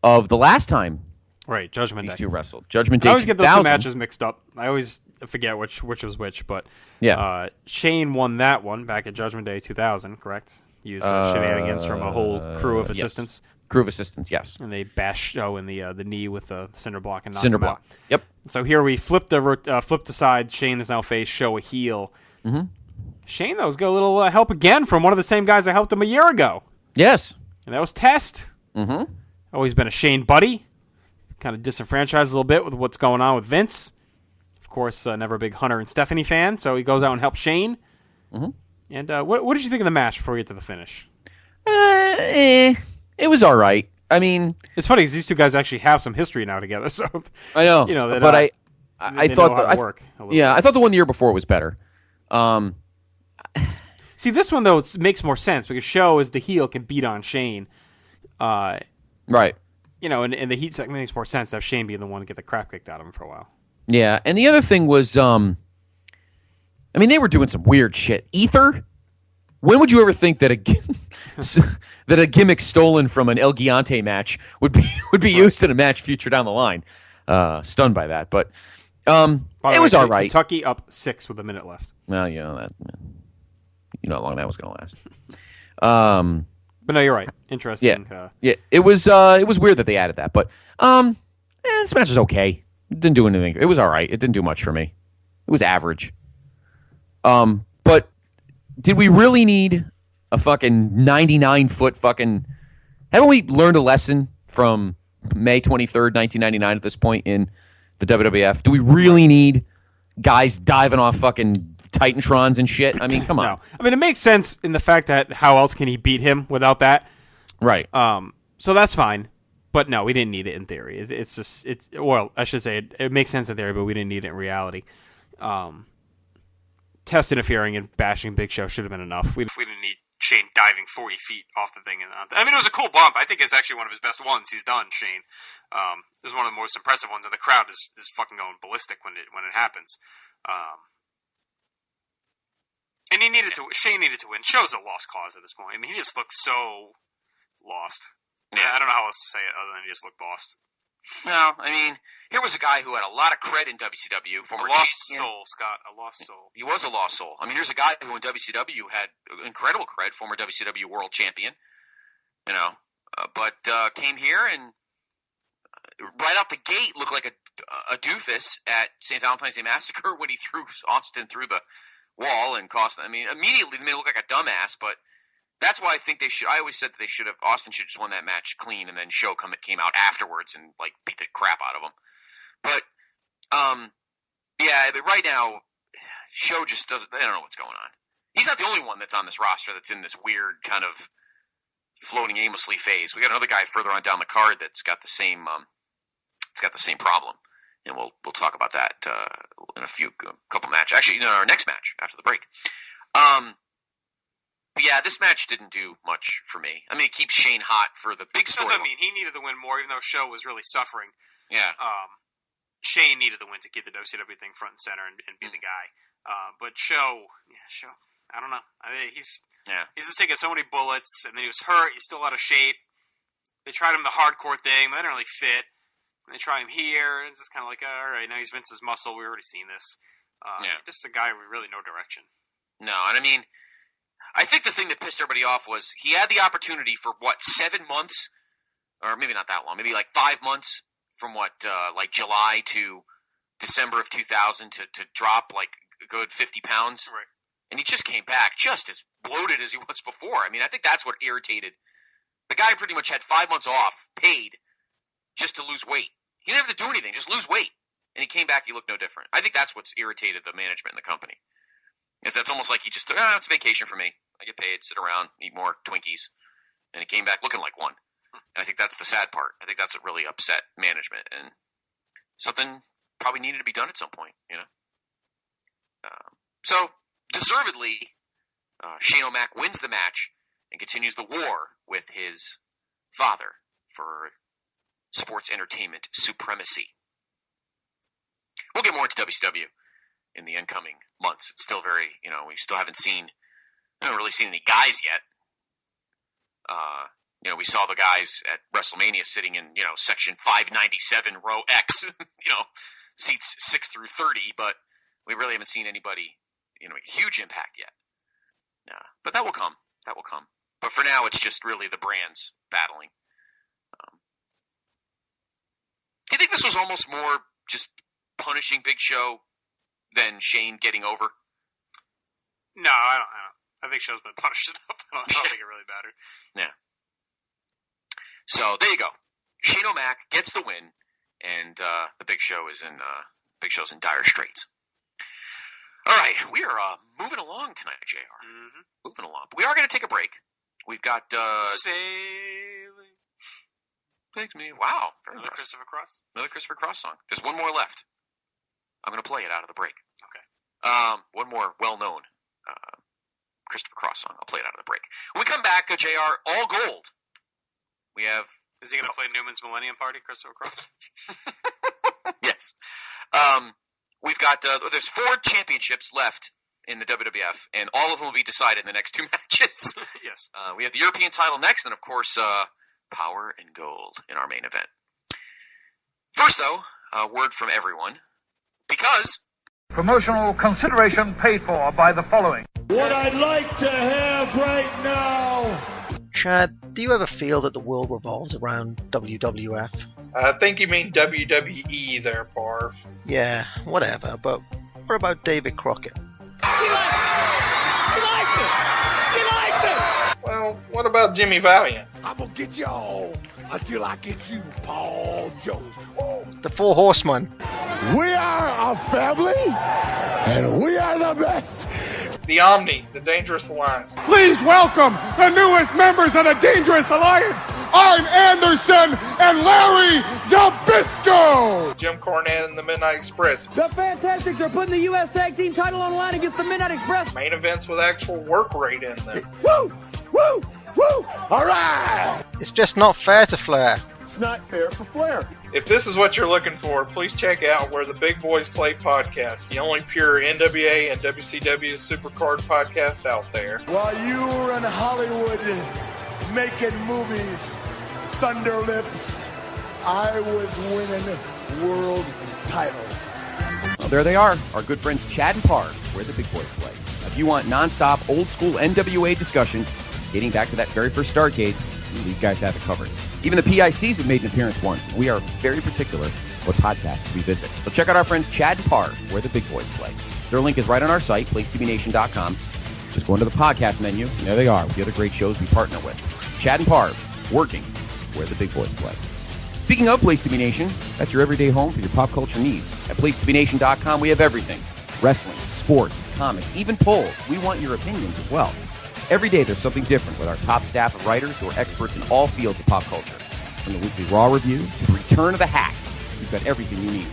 of the last time.
Right, Judgment Day.
These two wrestled. Judgment Day.
I always
2000.
get those two matches mixed up. I always forget which was which, but
yeah.
Shane won that one back at Judgment Day 2000, correct? Used shenanigans from a whole crew of assistants.
Yes. Crew of assistants, yes.
And they bashed Show in the knee with the cinder block and knocked
cinder
him
block.
out.
Yep.
So here we flipped aside. Shane is now face, Show a heel.
Mm-hmm.
Shane, though, has got a little help again from one of the same guys that helped him a year ago.
Yes.
And that was Test.
Mm-hmm.
Always been a Shane buddy. Kind of disenfranchised a little bit with what's going on with Vince. Of course, never a big Hunter and Stephanie fan, so he goes out and helps Shane.
Mm-hmm.
And what did you think of the match before we get to the finish?
It was all right. I mean,
it's funny because these two guys actually have some history now together. So
I know, but I thought I thought the one the year before was better.
See, this one though makes more sense because Show as the heel can beat on Shane.
Right.
You know, and the heat segment makes more sense to have Shane being the one to get the crap kicked out of him for a while.
Yeah, and the other thing was, I mean, they were doing some weird shit. Ether? When would you ever think that a gimmick stolen from an El Gigante match would be used in a match future down the line? Stunned by that, but it was all right.
Kentucky up 6 with a minute left.
Well, you know how long that was going to last.
But no, you're right. Interesting.
Yeah. It was weird that they added that, but this match is okay. It didn't do anything. It was all right. It didn't do much for me. It was average. But did we really need a fucking 99-foot fucking? Haven't we learned a lesson from May 23rd, 1999 at this point in the WWF? Do we really need guys diving off fucking Titantrons and shit? I mean, come on.
No. I mean, it makes sense in the fact that how else can he beat him without that?
Right.
So that's fine. But no, we didn't need it in theory. Well, I should say it makes sense in theory, but we didn't need it in reality. Test interfering and bashing Big Show should have been enough. We didn't need Shane diving 40 feet off the thing. I mean, it was a cool bump. I think it's actually one of his best ones he's done, Shane. It was one of the most impressive ones, and the crowd is fucking going ballistic when it happens. And Shane needed to win. Show's a lost cause at this point. I mean, he just looked so lost. Yeah, I don't know how else to say it other than he just looked lost.
No, I mean, here was a guy who had a lot of cred in WCW.
A lost soul, Scott. A lost soul.
He was a lost soul. I mean, here's a guy who in WCW had incredible cred, former WCW World Champion. You know, but came here and right out the gate looked like a doofus at St. Valentine's Day Massacre when he threw Austin through the wall and cost. I mean, immediately made him look like a dumbass, but. That's why I think they should. I always said that Austin should just won that match clean, and then Show came out afterwards and like beat the crap out of him. But but right now, Show just doesn't. I don't know what's going on. He's not the only one that's on this roster that's in this weird kind of floating aimlessly phase. We got another guy further on down the card that's got the same. It's got the same problem, and we'll talk about that in a couple matches. Actually, our next match after the break. But yeah, this match didn't do much for me. I mean, it keeps Shane hot for the big story.
Doesn't mean he needed the win more, even though Show was really suffering.
Yeah.
Shane needed the win to get the WCW thing front and center and be the guy. But Show, I don't know. He's just taking so many bullets, and then he was hurt. He's still out of shape. They tried him the hardcore thing, but that didn't really fit. And they try him here, and it's just kind of like, all right, now he's Vince's muscle. We've already seen this. Just a guy with really no direction.
No, and I mean, I think the thing that pissed everybody off was he had the opportunity for, 7 months? Or maybe not that long. Maybe like 5 months from like July to December of 2000 to drop like a good 50 pounds.
Right.
And he just came back just as bloated as he was before. I mean, I think that's what irritated. The guy pretty much had 5 months off, paid, just to lose weight. He didn't have to do anything, just lose weight. And he came back, he looked no different. I think that's what's irritated the management and the company. Is that's almost like he just took, it's a vacation for me. I get paid, sit around, eat more Twinkies. And he came back looking like one. And I think that's the sad part. I think that's what really upset management. And something probably needed to be done at some point, you know. So, deservedly, Shane O'Mac wins the match and continues the war with his father for sports entertainment supremacy. We'll get more into WCW in the incoming months. It's still very, we still haven't really seen any guys yet. We saw the guys at WrestleMania sitting in, section 597, row X, seats 6 through 30, but we really haven't seen anybody, a huge impact yet. But that will come. That will come. But for now, it's just really the brands battling. Do you think this was almost more just punishing Big Show than Shane getting over?
No, I don't. I think Show's been punished enough. I don't think it really mattered.
Yeah. So there you go. Shane O'Mac gets the win, and the Big Show is in dire straits. All right, we are moving along tonight, JR.
Mm-hmm.
Moving along, but we are going to take a break. We've got
Sailing.
Takes me. Wow, very
Another
impressive.
Christopher Cross.
Another Christopher Cross song. There's one more left. I'm going to play it out of the break.
Okay.
One more well-known Christopher Cross song. I'll play it out of the break. When we come back, JR, all gold. We have.
Is he going to play Newman's Millennium Party, Christopher Cross?
Yes. We've got. There's 4 championships left in the WWF, and all of them will be decided in the next 2 matches.
Yes.
We have the European title next, and of course, Power and Gold in our main event. First, though, a word from everyone, because
promotional consideration paid for by the following.
What I'd like to have right now.
Chad, do you ever feel that the world revolves around WWF?
I think you mean WWE there, Parv.
Yeah, whatever, but what about David Crockett?
She likes it!
Well, what about Jimmy Valiant?
I'm gonna get y'all until I get you, Paul Jones. Woo!
The Four Horsemen.
We are a family, and we are the best.
The Omni, the Dangerous Alliance.
Please welcome the newest members of the Dangerous Alliance, Arn Anderson and Larry Zbyszko.
Jim Cornette and the Midnight Express.
The Fantastics are putting the U.S. Tag Team title on the line against the Midnight Express.
Main events with actual work rate in them.
Woo! Woo! Woo! All right!
It's just not fair to Flair.
It's not fair for Flair.
If this is what you're looking for, please check out Where the Big Boys Play podcast, the only pure NWA and WCW supercard podcast out there.
While you were in Hollywood making movies, Thunder Lips, I was winning world titles.
Well, there they are, our good friends Chad and Parv, Where the Big Boys Play. If you want nonstop, old-school NWA discussion, dating back to that very first Starrcade, these guys have it covered. Even the PICs have made an appearance once, and we are very particular what podcasts we visit. So check out our friends Chad and Parv, Where the Big Boys Play. Their link is right on our site, placetobnation.com. Just go into the podcast menu, and there they are, with the other great shows we partner with. Chad and Parv, working Where the Big Boys Play. Speaking of Place to Be Nation, that's your everyday home for your pop culture needs. At placetobnation.com, we have everything. Wrestling, sports, comics, even polls. We want your opinions as well. Every day there's something different with our top staff of writers who are experts in all fields of pop culture. From the weekly Raw review to the return of the hack, we've got everything you need.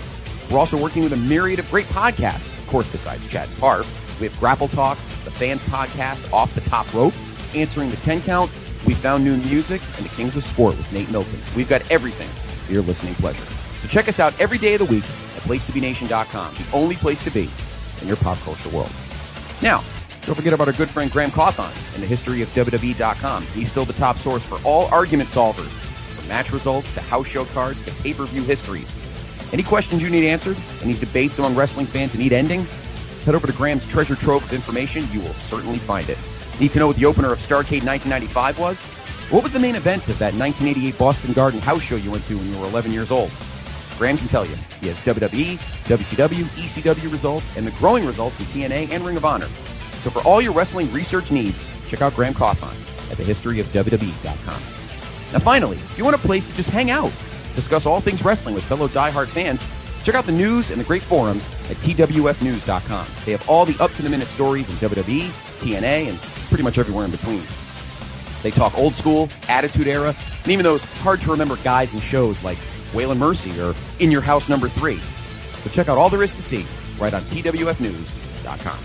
We're also working with a myriad of great podcasts. Of course, besides Chad and Parv, we have Grapple Talk, the Fans Podcast, Off the Top Rope, Answering the 10 Count, We Found New Music, and the Kings of Sport with Nate Milton. We've got everything for your listening pleasure. So check us out every day of the week at placetobnation.com, the only place to be in your pop culture world. Now, don't forget about our good friend Graham Cawthon and the history of WWE.com. He's still the top source for all argument solvers, from match results to house show cards to pay-per-view histories. Any questions you need answered, any debates among wrestling fans that need ending, head over to Graham's treasure trove of information. You will certainly find it. Need to know what the opener of Starrcade 1995 was? What was the main event of that 1988 Boston Garden house show you went to when you were 11 years old? Graham can tell you. He has WWE, WCW, ECW results, and the growing results in TNA and Ring of Honor. So for all your wrestling research needs, check out Graham Cawthon at thehistoryofwwe.com. Now finally, if you want a place to just hang out, discuss all things wrestling with fellow diehard fans, check out the news and the great forums at twfnews.com. They have all the up-to-the-minute stories in WWE, TNA, and pretty much everywhere in between. They talk old school, Attitude Era, and even those hard-to-remember guys and shows like Waylon Mercy or In Your House Number 3. So check out all there is to see right on twfnews.com.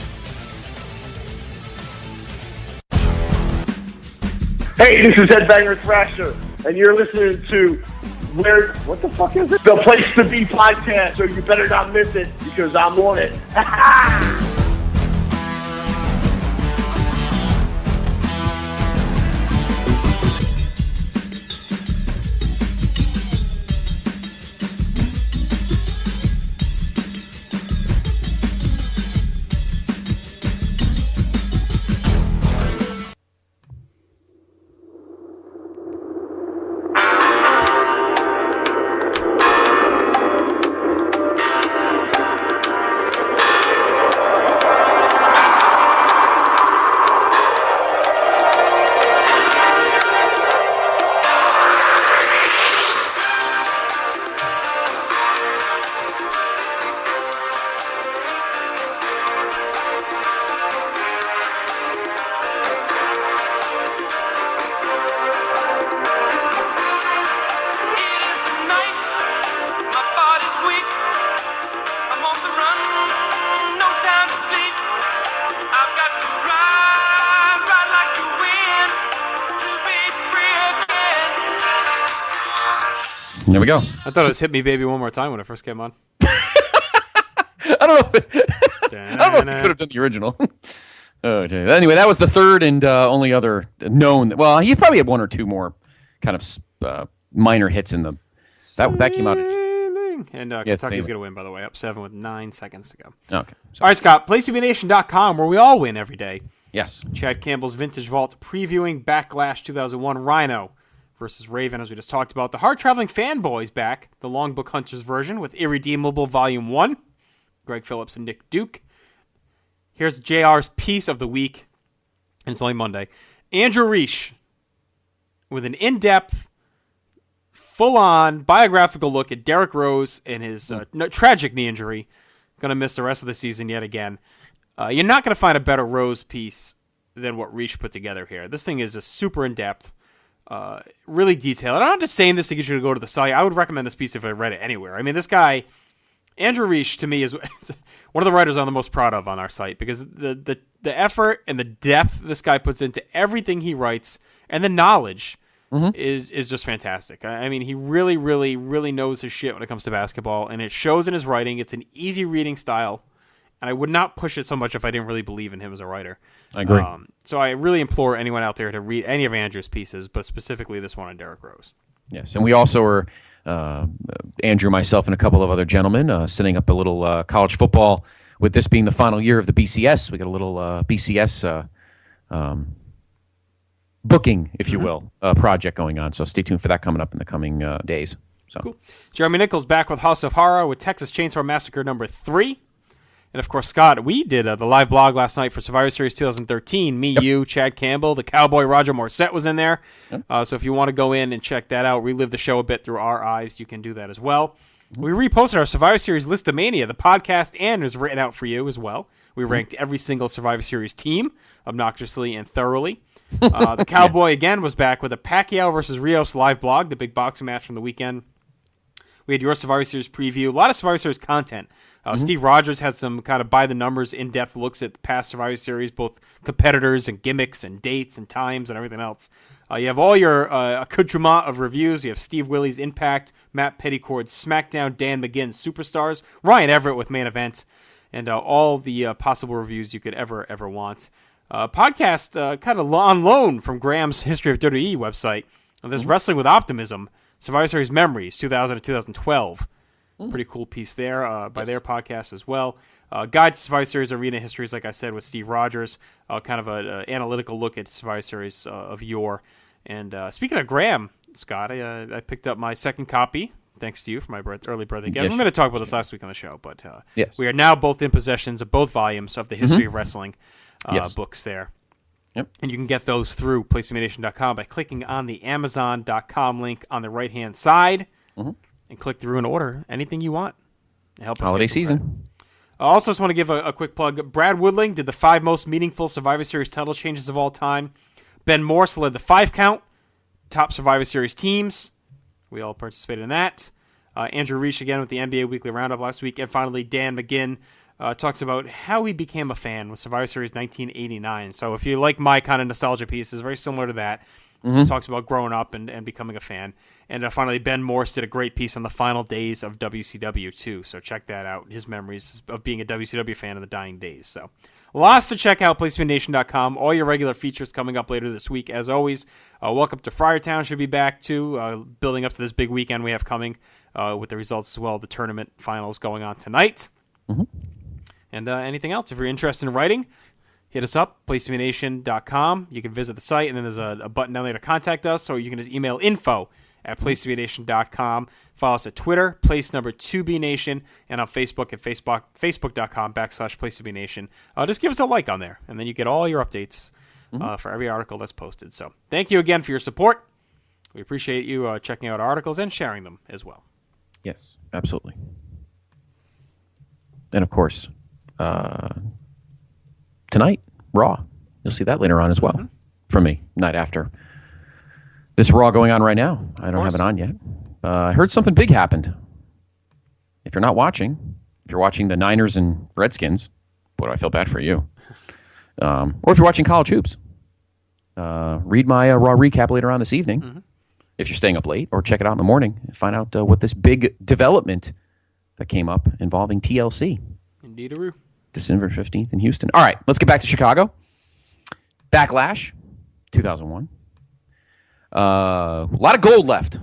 Hey, this is Ed Banger Thrasher, and you're listening to what the fuck is it? The Place to Be podcast, so you better not miss it because I'm on it.
There we go.
I thought it was Hit Me Baby One More Time when it first came on.
I don't know if it could have done the original. Oh, okay. Anyway, that was the third and only other known. Well, he probably had one or two more kind of minor hits in the that came out.
And Kentucky's going to win, by the way, up 7 with 9 seconds to go.
Okay.
All right, Scott, PlayTVNation.com, where we all win every day.
Yes.
Chad Campbell's Vintage Vault previewing Backlash 2001 Rhino versus Raven, as we just talked about. The Hard Traveling Fanboys back, the Long Book Hunters version with Irredeemable Volume 1. Greg Phillips and Nick Duke. Here's JR's piece of the week, and it's only Monday. Andrew Reich with an in-depth, full-on biographical look at Derrick Rose and his tragic knee injury. Going to miss the rest of the season yet again. You're not going to find a better Rose piece than what Reich put together here. This thing is super in-depth, really detailed. I'm not just saying this to get you to go to the site. I would recommend this piece if I read it anywhere. I mean, this guy, Andrew Reich, to me, is one of the writers I'm the most proud of on our site because the effort and the depth this guy puts into everything he writes and the knowledge is just fantastic. I mean, he really, really, really knows his shit when it comes to basketball, and it shows in his writing. It's an easy reading style, and I would not push it so much if I didn't really believe in him as a writer.
I agree.
So I really implore anyone out there to read any of Andrew's pieces, but specifically this one on Derrick Rose.
Yes, and we also are, Andrew, myself, and a couple of other gentlemen, setting up a little college football. With this being the final year of the BCS, we got a little BCS booking, if you will, project going on. So stay tuned for that coming up in the coming days. So
cool. Jeremy Nichols back with House of Horror with Texas Chainsaw Massacre number 3. And, of course, Scott, we did the live blog last night for Survivor Series 2013. Me, you, Chad Campbell, the Cowboy Roger Morissette was in there. Yep. So if you want to go in and check that out, relive the show a bit through our eyes, you can do that as well. We reposted our Survivor Series Listomania, the podcast, and is written out for you as well. We ranked every single Survivor Series team obnoxiously and thoroughly. The Cowboy, again, was back with a Pacquiao versus Rios live blog, the big boxing match from the weekend. We had your Survivor Series preview, a lot of Survivor Series content. Steve Rogers had some kind of by-the-numbers, in-depth looks at the past Survivor Series, both competitors and gimmicks and dates and times and everything else. You have all your accoutrement of reviews. You have Steve Willey's Impact, Matt Petticord's SmackDown, Dan McGinn's Superstars, Ryan Everett with Main Event, and all the possible reviews you could ever want. Podcast kind of on loan from Graham's History of WWE website. There's Wrestling with Optimism, Survivor Series Memories, 2000 to 2012. Pretty cool piece there by their podcast as well. Guide to Survivor Series Arena Histories, like I said, with Steve Rogers. Kind of an analytical look at Survivor Series of yore. And speaking of Graham, Scott, I picked up my second copy, thanks to you, for my early birthday gift. I'm going to talk about this last week on the show, but we are now both in possession of both volumes of the History of Wrestling books there.
Yep.
And you can get those through PlayStation.com by clicking on the Amazon.com link on the right-hand side. And click through and order anything you want. Help us
holiday season.
I also just want to give a quick plug. Brad Woodling did the 5 most meaningful Survivor Series title changes of all time. Ben Morse led the 5 count. Top Survivor Series teams. We all participated in that. Andrew Reich again with the NBA Weekly Roundup last week. And finally, Dan McGinn talks about how he became a fan with Survivor Series 1989. So if you like my kind of nostalgia piece, it's very similar to that. He talks about growing up and becoming a fan. And finally, Ben Morse did a great piece on the final days of WCW, too. So check that out, his memories of being a WCW fan in the dying days. So lots to check out, PlaceToBeNation.com. All your regular features coming up later this week, as always. Welcome to Friartown should be back, too, building up to this big weekend we have coming with the results as well. The tournament finals going on tonight. And anything else, if you're interested in writing, hit us up, PlaceToBeNation.com. You can visit the site, and then there's a button down there to contact us, or you can just email info@PlaceToBeNation.com. Follow us at Twitter, @2BNation, and on Facebook at Facebook.com/PlaceToBeNation. Just give us a like on there, and then you get all your updates for every article that's posted. So thank you again for your support. We appreciate you checking out our articles and sharing them as well.
Yes, absolutely. And of course, tonight, Raw. You'll see that later on as well from me, night after. This Raw going on right now. I don't have it on yet. I heard something big happened. If you're not watching, if you're watching the Niners and Redskins, boy, do I feel bad for you. Or if you're watching college hoops, read my Raw recap later on this evening. If you're staying up late, or check it out in the morning and find out what this big development that came up involving TLC.
Indeed-a-roo.
December 15th in Houston. All right, let's get back to Chicago. Backlash, 2001. A lot of gold left.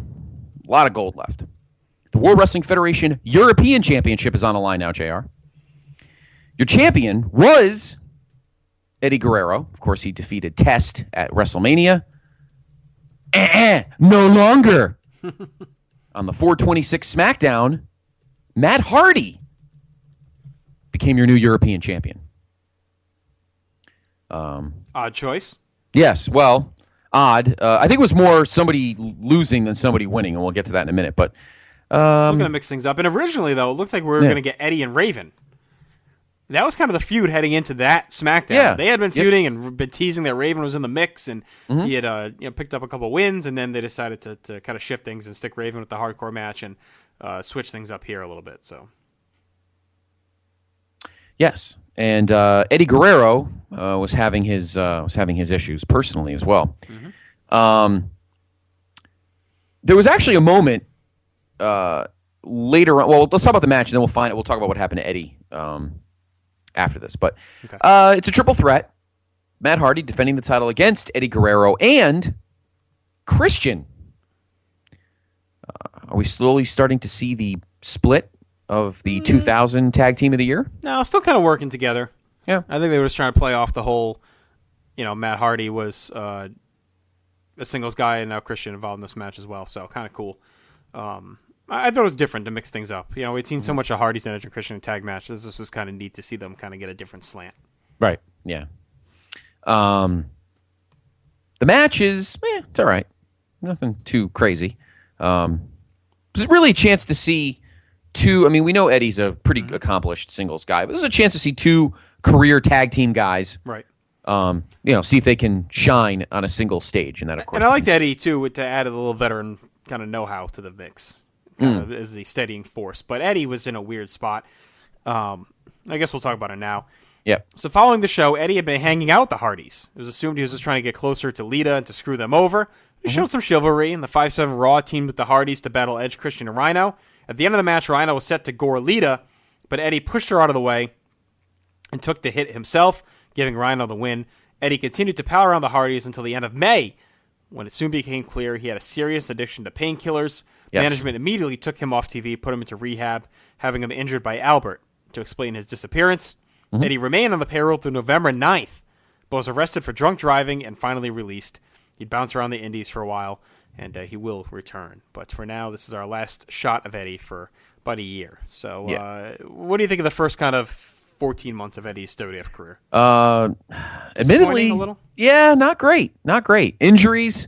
The World Wrestling Federation European Championship is on the line now, JR. Your champion was Eddie Guerrero. Of course, he defeated Test at WrestleMania. No longer. On the 426 SmackDown, Matt Hardy became your new European champion.
Odd choice.
Yes, well, odd. I think it was more somebody losing than somebody winning, and we'll get to that in a minute. But
we're going to mix things up. And originally, though, it looked like we were going to get Eddie and Raven. That was kind of the feud heading into that SmackDown.
Yeah.
They had been feuding and been teasing that Raven was in the mix, and he had picked up a couple wins, and then they decided to kind of shift things and stick Raven with the hardcore match and switch things up here a little bit. So,
yes, and Eddie Guerrero was having his issues personally as well. There was actually a moment later on. Well, let's talk about the match, and then we'll talk about what happened to Eddie after this. But it's a triple threat. Matt Hardy defending the title against Eddie Guerrero and Christian. Are we slowly starting to see the split of the 2000 Tag Team of the Year?
No, still kind of working together.
Yeah.
I think they were just trying to play off the whole, Matt Hardy was a singles guy, and now Christian involved in this match as well, so kind of cool. I thought it was different to mix things up. We'd seen so much of Hardy's and Edge Christian in tag matches. This was kind of neat to see them kind of get a different slant.
Right, yeah. The match is, it's all right. Nothing too crazy. It's really a chance to see two. I mean, we know Eddie's a pretty accomplished singles guy, but this is a chance to see two career tag team guys.
Right.
See if they can shine on a single stage, and that, of course.
And I liked Eddie too to add a little veteran kind of know-how to the mix, kind of as the steadying force. But Eddie was in a weird spot. I guess we'll talk about it now.
Yep.
So following the show, Eddie had been hanging out with the Hardys. It was assumed he was just trying to get closer to Lita and to screw them over. He showed some chivalry, and the 5-7 Raw teamed with the Hardys to battle Edge, Christian, and Rhino. At the end of the match, Rhino was set to gore Lita, but Eddie pushed her out of the way and took the hit himself, giving Rhino the win. Eddie continued to pal around the Hardys until the end of May, when it soon became clear he had a serious addiction to painkillers.
Yes.
Management immediately took him off TV, put him into rehab, having him injured by Albert. To explain his disappearance, Eddie remained on the payroll through November 9th, but was arrested for drunk driving and finally released. He'd bounce around the indies for a while, and he will return. But for now, this is our last shot of Eddie for about a year. So what do you think of the first kind of 14 months of Eddie's WWF career?
Admittedly,
a little?
Yeah, not great. Injuries.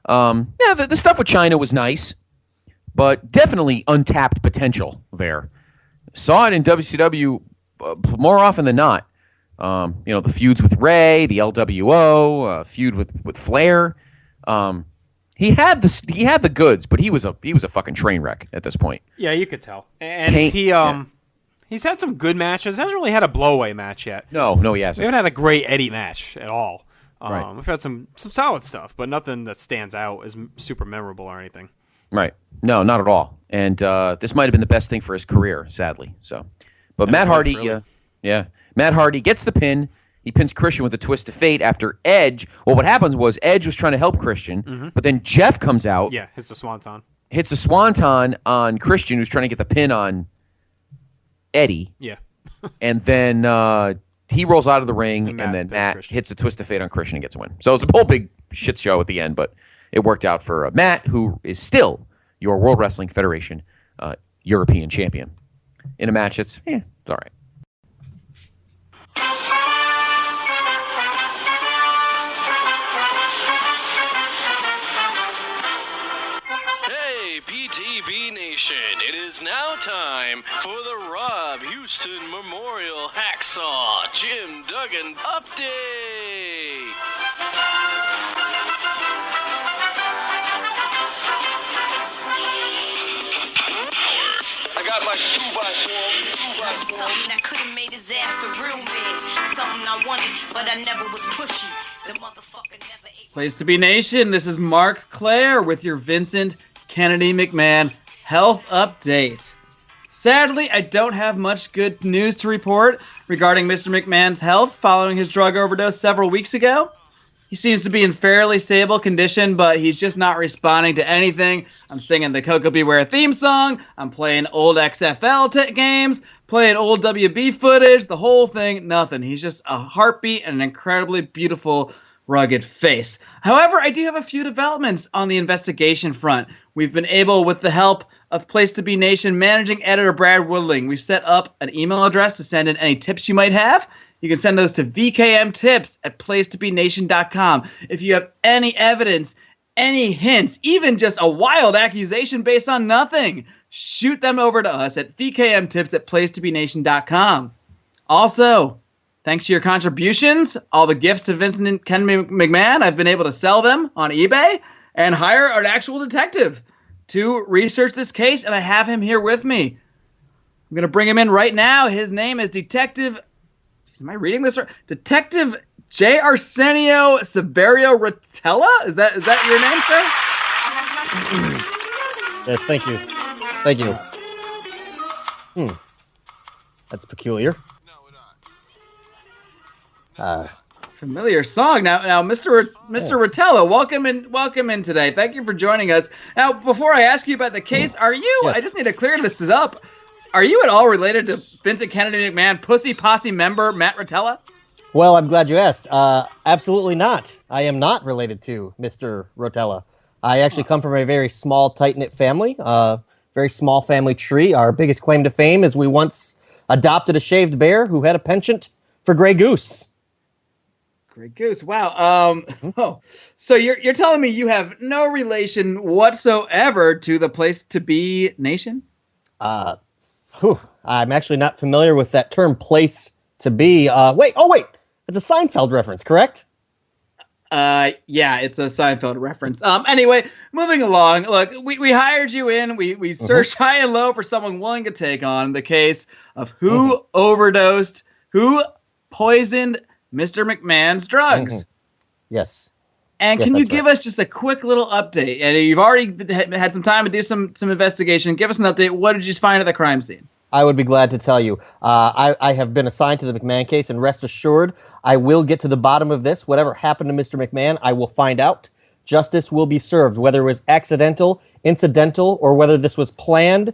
The stuff with China was nice, but definitely untapped potential there. Saw it in WCW more often than not. The feuds with Ray, the LWO, feud with Flair. He had the goods, but he was a fucking train wreck at this point.
Yeah, you could tell. And
Kane,
he's had some good matches. Hasn't really had a blowaway match yet.
No, he hasn't.
We haven't had a great Eddie match at all.
Right.
We've had some solid stuff, but nothing that stands out as super memorable or anything.
Right. No, not at all. And this might have been the best thing for his career, sadly. So, but Matt Hardy,
really.
Matt Hardy gets the pin. He pins Christian with a twist of fate after Edge. Well, what happens was Edge was trying to help Christian, but then Jeff comes out.
Yeah, hits the swanton.
Hits a swanton on Christian, who's trying to get the pin on Eddie.
Yeah.
And then he rolls out of the ring, and then Matt hits a twist of fate on Christian and gets a win. So it was a whole big shit show at the end, but it worked out for Matt, who is still your World Wrestling Federation European champion. In a match that's, it's all right.
Hey, PTB Nation, it is now time for the Rob Houston Memorial Hacksaw Jim Duggan Update.
I got my 2x4.
Something that could have made his ass a real man. Something I wanted, but I never was pushy. The motherfucker never ate.
Place to be Nation, this is Mark Claire with your Vincent Kennedy McMahon health update. Sadly, I don't have much good news to report regarding Mr. McMahon's health following his drug overdose several weeks ago. He seems to be in fairly stable condition, but he's just not responding to anything. I'm singing the Coco Beware theme song. I'm playing old XFL games, playing old WB footage, the whole thing, nothing. He's just a heartbeat and an incredibly beautiful, rugged face. However, I do have a few developments on the investigation front. We've been able, with the help of Place to Be Nation managing editor Brad Woodling, we've set up an email address to send in any tips you might have. You can send those to vkmtips@placetobenation.com. If you have any evidence, any hints, even just a wild accusation based on nothing, shoot them over to us at vkmtips@placetobenation.com. Also, thanks to your contributions, all the gifts to Vincent and Kennedy McMahon, I've been able to sell them on eBay and hire an actual detective to research this case, and I have him here with me. I'm going to bring him in right now. His name is Detective... Am I reading this right? Detective J. Arsenio Severio Rotella? Is that your name, sir?
Yes, thank you. Thank you. That's peculiar.
Familiar song. Now, Mr. Rotella, welcome in today. Thank you for joining us. Now, before I ask you about the case, are you? Yes. I just need to clear this up. Are you at all related to Vincent Kennedy McMahon, Pussy Posse member Matt Rotella?
Well, I'm glad you asked. Absolutely not. I am not related to Mr. Rotella. I actually come from a very small, tight-knit family, very small family tree. Our biggest claim to fame is we once adopted a shaved bear who had a penchant for Grey Goose.
Grey Goose, wow. So you're telling me you have no relation whatsoever to the Place to Be Nation?
I'm actually not familiar with that term, place to be. Wait, it's a Seinfeld reference, correct?
Yeah, it's a Seinfeld reference. Anyway, moving along. Look, we hired you in. We searched high and low for someone willing to take on the case of who overdosed, who poisoned Mr. McMahon's drugs.
Yes.
And can you give us just a quick little update? And you've already had some time to do some investigation. Give us an update. What did you find at the crime scene?
I would be glad to tell you. I have been assigned to the McMahon case, and rest assured, I will get to the bottom of this. Whatever happened to Mr. McMahon, I will find out. Justice will be served, whether it was accidental, incidental, or whether this was planned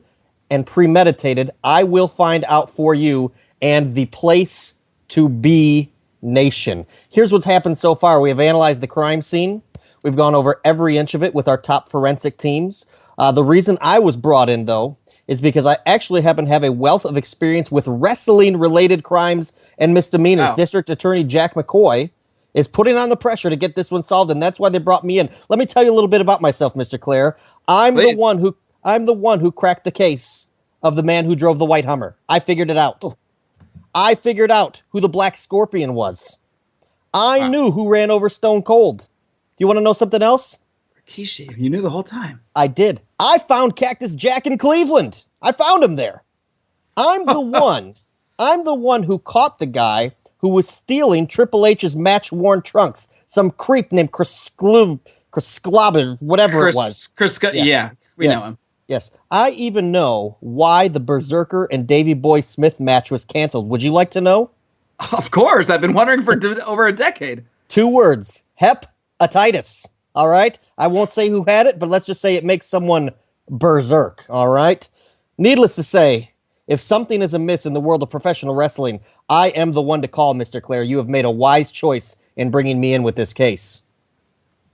and premeditated. I will find out for you and the Place to Be Nation. Here's what's happened so far. We have analyzed the crime scene. We've gone over every inch of it with our top forensic teams. The reason I was brought in, though, is because I actually happen to have a wealth of experience with wrestling-related crimes and misdemeanors. Wow. District Attorney Jack McCoy is putting on the pressure to get this one solved, and that's why they brought me in. Let me tell you a little bit about myself, Mr. Clare. I'm the one who cracked the case of the man who drove the white Hummer. I figured it out. I figured out who the Black Scorpion was. I knew who ran over Stone Cold. Do you want to know something else?
Rikishi, you knew the whole time.
I did. I found Cactus Jack in Cleveland. I found him there. I'm the one who caught the guy who was stealing Triple H's match-worn trunks. Some creep named Chris whatever it was.
Yeah, we know him.
Yes. I even know why the Berserker and Davey Boy Smith match was canceled. Would you like to know?
Of course. I've been wondering for over a decade.
2 words. Hepatitis. All right? I won't say who had it, but let's just say it makes someone berserk. All right? Needless to say, if something is amiss in the world of professional wrestling, I am the one to call, Mr. Clare. You have made a wise choice in bringing me in with this case.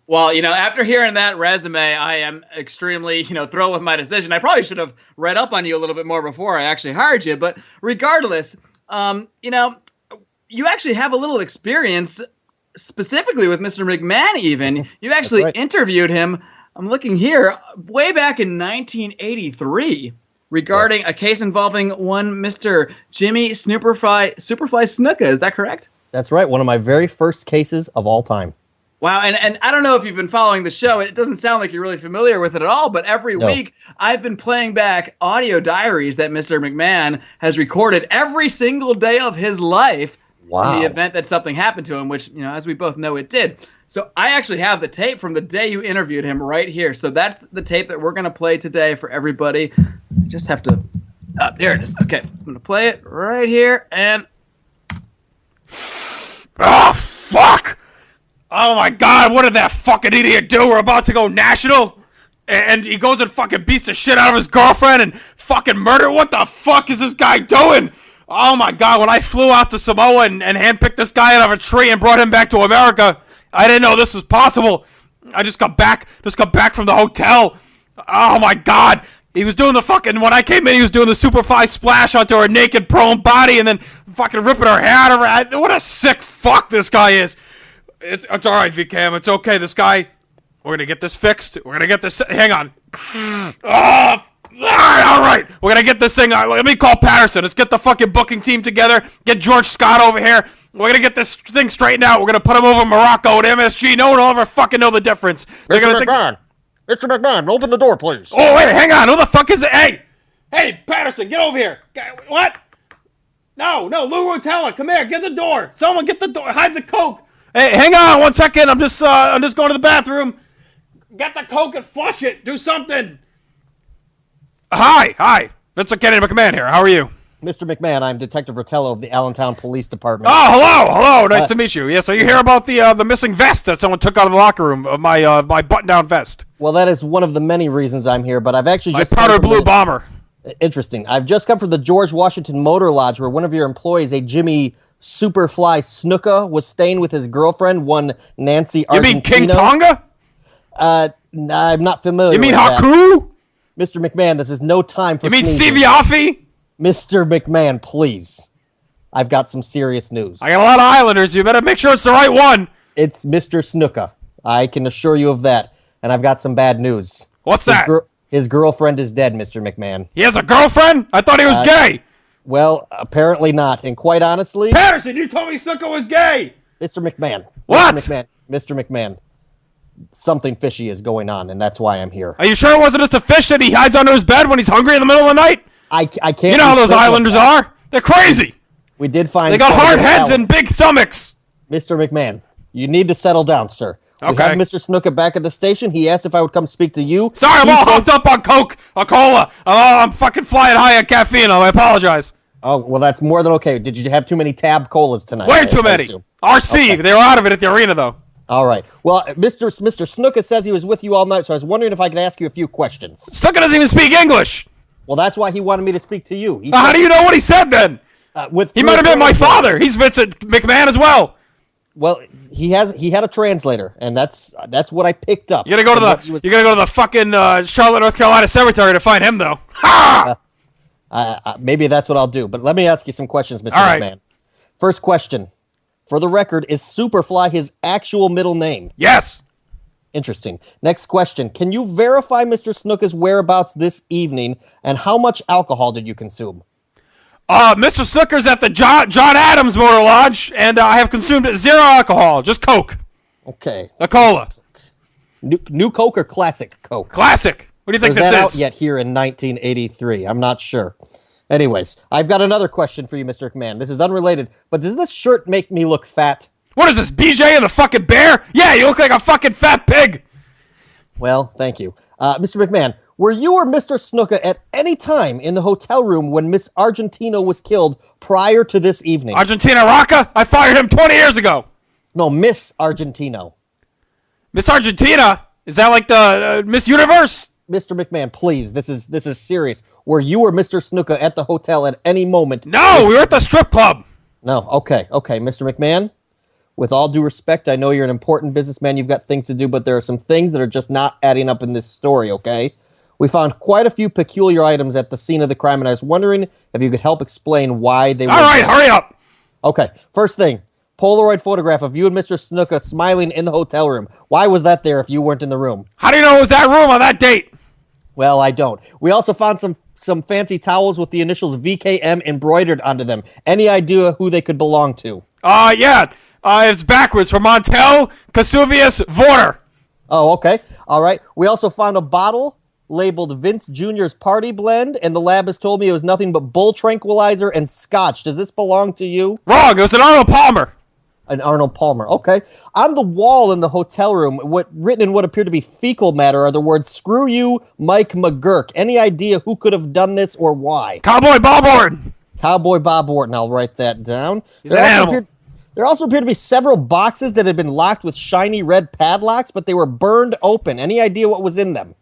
Well, after hearing that resume, I am extremely, thrilled with my decision. I probably should have read up on you a little bit more before I actually hired you. But regardless, you actually have a little experience specifically with Mr. McMahon even. You actually interviewed him, I'm looking here, way back in 1983 regarding a case involving one Mr. Jimmy Superfly Snuka. Is that correct?
That's right. One of my very first cases of all time.
Wow, and I don't know if you've been following the show. It doesn't sound like you're really familiar with it at all, but every week I've been playing back audio diaries that Mr. McMahon has recorded every single day of his life in the event that something happened to him, which, as we both know, it did. So I actually have the tape from the day you interviewed him right here. So that's the tape that we're going to play today for everybody. I just have to... there it is. Okay, I'm going to play it right here, and...
Oh, fuck! Oh my god, what did that fucking idiot do? We're about to go national, and he goes and fucking beats the shit out of his girlfriend and fucking murder. What the fuck is this guy doing? Oh my god, when I flew out to Samoa and handpicked this guy out of a tree and brought him back to America, I didn't know this was possible. I just got back from the hotel. Oh my god. He was doing the fucking, when I came in, he was doing the Superfly splash onto her naked prone body and then fucking ripping her hair out of her. What a sick fuck this guy is. It's all right, VCam. It's okay. This guy, we're going to get this fixed. We're going to get this, hang on. All right. We're going to get this thing. Let me call Patterson. Let's get the fucking booking team together. Get George Scott over here. We're going to get this thing straightened out. We're going to put him over Morocco at MSG. No one will ever fucking know the difference.
Mr. McMahon, open the door, please.
Oh, wait, hang on. Who the fuck is it? Hey, Patterson, get over here. What? No, Lou Rotella, come here. Get the door. Someone get the door. Hide the Coke. Hey, hang on 1 second. I'm just going to the bathroom. Get the Coke and flush it. Do something. Hi. Vincent Kennedy McMahon here. How are you?
Mr. McMahon, I'm Detective Rotello of the Allentown Police Department.
Oh, hello. Nice to meet you. Yeah, so you hear about the missing vest that someone took out of the locker room of my button-down vest.
Well, that is one of the many reasons I'm here, but I've actually just...
My powder blue bomber.
Interesting. I've just come from the George Washington Motor Lodge where one of your employees, a Jimmy Superfly Snuka, was staying with his girlfriend, one Nancy Argentino.
You mean King Tonga?
I'm not familiar
with
that.
Haku?
Mr. McMahon, this is no time for
You mean
sneezing.
Stevie Offie?
Mr. McMahon, please. I've got some serious news.
I got a lot of Islanders. You better make sure it's the right one.
It's Mr. Snuka. I can assure you of that. And I've got some bad news.
What's that?
His girlfriend is dead, Mr. McMahon.
He has a girlfriend? I thought he was gay.
Well, apparently not. And quite honestly...
Patterson, you told me Snuka was gay.
Mr. McMahon.
What?
Mr. McMahon. Something fishy is going on, and that's why I'm here.
Are you sure it wasn't just a fish that he hides under his bed when he's hungry in the middle of the night?
I can't...
You know how those Islanders are? They're crazy.
We did find...
They got hard heads and big stomachs.
Mr. McMahon, you need to settle down, sir.
Okay.
We have Mr. Snuka back at the station. He asked if I would come speak to you.
Sorry, I'm all hopped up on Coke, a cola. I'm fucking flying high on caffeine. I apologize.
Oh, well, that's more than okay. Did you have too many Tab Colas tonight?
Way too many. RC. Okay. They were out of it at the arena, though.
All right. Well, Mr. Snuka says he was with you all night, so I was wondering if I could ask you a few questions.
Snuka doesn't even speak English.
Well, that's why he wanted me to speak to you.
How do you know what he said, then? He might have been my father. He's Vincent McMahon as well.
Well, he had a translator, and that's what I picked up.
You're gonna go to the fucking Charlotte, North Carolina cemetery to find him, though. Ha!
Maybe that's what I'll do. But let me ask you some questions, Mr. McMahon. First question. For the record, is Superfly his actual middle name?
Yes.
Interesting. Next question. Can you verify Mr. Snuka's whereabouts this evening, and how much alcohol did you consume?
Mr. Snooker's at the John Adams Motor Lodge, and I have consumed 0 alcohol, just Coke.
Okay.
A cola.
New Coke or Classic Coke?
Classic. What do you think
Was
this
that
is?
out yet here in 1983? I'm not sure. Anyways, I've got another question for you, Mr. McMahon. This is unrelated, but does this shirt make me look fat?
What is this, BJ and the fucking bear? Yeah, you look like a fucking fat pig.
Well, thank you. Mr. McMahon, were you or Mr. Snuka at any time in the hotel room when Miss Argentina was killed prior to this evening?
Argentina Rocca? I fired him 20 years ago.
No, Miss Argentino.
Miss Argentina? Is that like the Miss Universe?
Mr. McMahon, please, this is serious. Were you or Mr. Snuka at the hotel at any moment?
No, we were at the strip club.
No, okay, Mr. McMahon. With all due respect, I know you're an important businessman. You've got things to do, but there are some things that are just not adding up in this story, okay? We found quite a few peculiar items at the scene of the crime, and I was wondering if you could help explain why they were...
All right, hurry up.
Okay, first thing, Polaroid photograph of you and Mr. Snuka smiling in the hotel room. Why was that there if you weren't in the room?
How do you know it was that room on that date?
Well, I don't. We also found some fancy towels with the initials VKM embroidered onto them. Any idea who they could belong to?
Yeah. It's backwards from Montel, Casuvius, Vorder.
Oh, okay. All right. We also found a bottle labeled Vince Jr.'s Party Blend, and the lab has told me it was nothing but bull tranquilizer and scotch. Does this belong to you?
Wrong. It was an Arnold Palmer.
An Arnold Palmer. Okay. On the wall in the hotel room, written in what appeared to be fecal matter are the words, "Screw you, Mike McGurk." Any idea who could have done this or why?
Cowboy Bob Orton.
Cowboy Bob Orton. I'll write that down.
He's an animal.
There also appeared to be several boxes that had been locked with shiny red padlocks, but they were burned open. Any idea what was in them?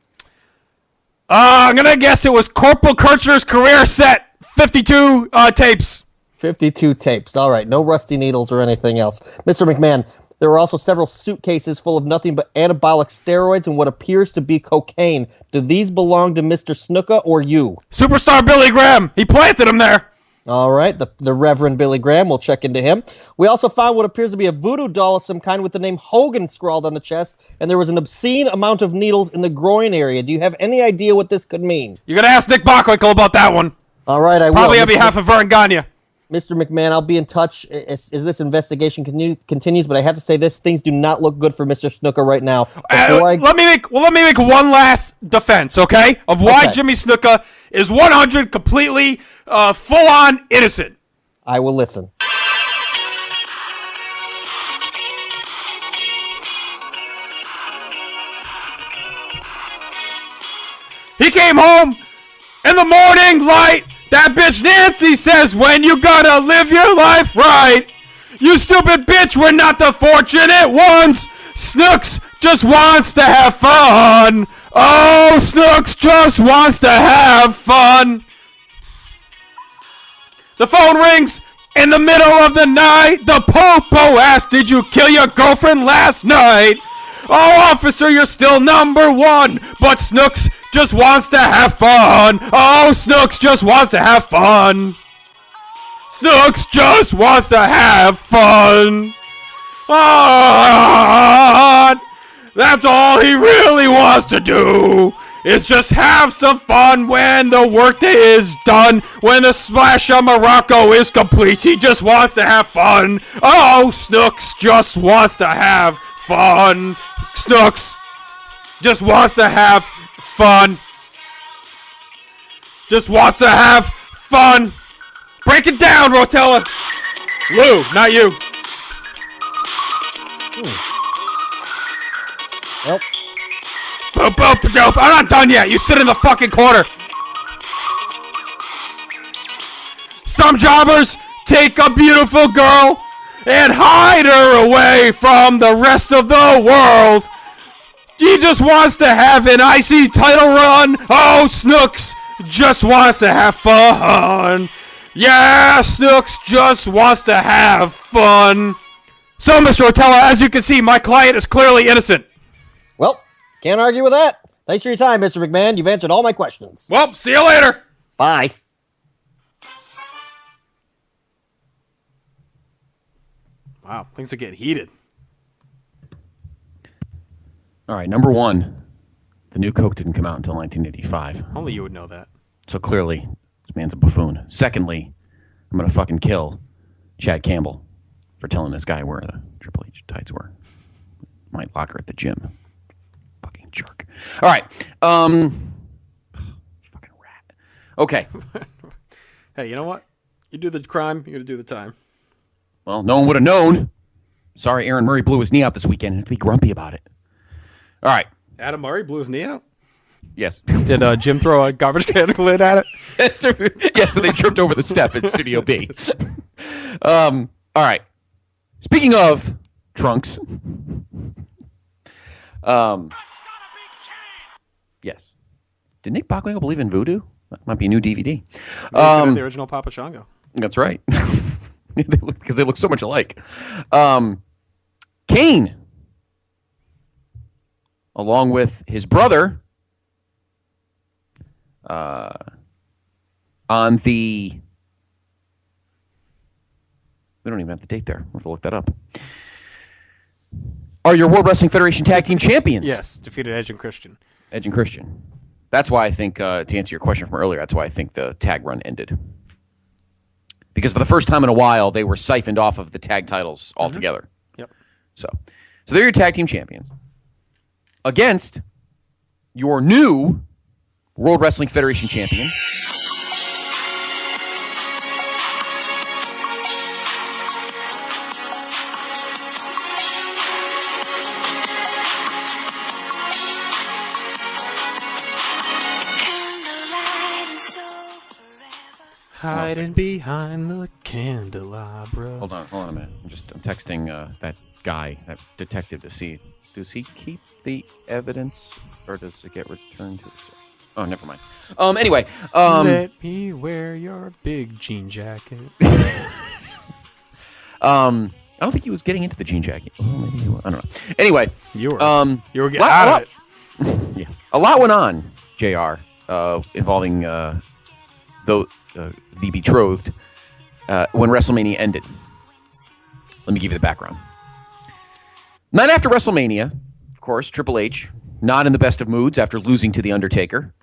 I'm going to guess it was Corporal Kirchner's career set, 52 tapes.
52 tapes. All right. No rusty needles or anything else. Mr. McMahon, there were also several suitcases full of nothing but anabolic steroids and what appears to be cocaine. Do these belong to Mr. Snuka or you?
Superstar Billy Graham. He planted them there.
All right, the Reverend Billy Graham, we'll check into him. We also found what appears to be a voodoo doll of some kind with the name Hogan scrawled on the chest, and there was an obscene amount of needles in the groin area. Do you have any idea what this could mean?
You got to ask Nick Bockwinkel about that one.
All right, I will.
Probably on behalf of Vern Gagne.
Mr. McMahon, I'll be in touch as this investigation continues, but I have to say this: things do not look good for Mr. Snuka right now.
Let me make one last defense, okay, of why Jimmy Snuka is 100 completely full-on innocent.
I will listen.
He came home in the morning light. That bitch Nancy says, when you gotta live your life right. You stupid bitch, we're not the fortunate ones. Snooks just wants to have fun. Oh, Snooks just wants to have fun. The phone rings in the middle of the night. The popo asks, did you kill your girlfriend last night? Oh, officer, you're still number one, but Snooks just wants to have fun. Oh, Snooks just wants to have fun. Snooks just wants to have fun. That's all he really wants to do, is just have some fun when the workday is done. When the splash of Morocco is complete, he just wants to have fun. Oh, Snooks just wants to have fun. Snooks just wants to have fun. Just wants to have fun. Break it down, Rotella. Lou, not you.
Nope.
Boop, boop, dope. I'm not done yet. You sit in the fucking corner. Some jobbers take a beautiful girl and hide her away from the rest of the world. He just wants to have an IC title run. Oh, Snooks just wants to have fun. Yeah, Snooks just wants to have fun. So, Mr. Rotella, as you can see, my client is clearly innocent.
Well, can't argue with that. Thanks for your time, Mr. McMahon. You've answered all my questions.
Well, see you later.
Bye.
Wow, things are getting heated.
All right, number one, the new Coke didn't come out until 1985.
Only you would know that.
So clearly, this man's a buffoon. Secondly, I'm going to fucking kill Chad Campbell for telling this guy where the Triple H tights were. Might lock her at the gym. Jerk. All right. Fucking rat. Okay.
Hey, you know what? You do the crime, you're going to do the time.
Well, no one would have known. Sorry, Aaron Murray blew his knee out this weekend. And to be grumpy about it. All right.
Adam Murray blew his knee out?
Yes.
Did Jim throw a garbage can lid at it?
Yeah, so they tripped over the step in Studio B. All right. Speaking of trunks. Yes. Did Nick Bockwinkel believe in voodoo? That might be a new DVD.
The original Papa Shango.
That's right. Because they look so much alike. Kane, along with his brother, on the... We don't even have the date there. We'll have to look that up. Are your World Wrestling Federation Tag Team Champions?
Yes, defeated Edge and Christian.
Edge and Christian. That's why I think, to answer your question from earlier, that's why I think the tag run ended. Because for the first time in a while, they were siphoned off of the tag titles altogether.
Yep.
So they're your tag team champions. Against your new World Wrestling Federation champion.
Hiding behind the candelabra.
Hold on a minute. I'm texting that guy, that detective, to see, does he keep the evidence or does it get returned to the... Oh, never mind. Anyway.
Let me wear your big jean jacket.
I don't think he was getting into the jean jacket. Oh, maybe he was. I don't know. Anyway.
You were getting out of it.
Yes. A lot went on, JR, involving the betrothed when WrestleMania ended. Let me give you the background. Night after WrestleMania, of course, Triple H, not in the best of moods after losing to The Undertaker.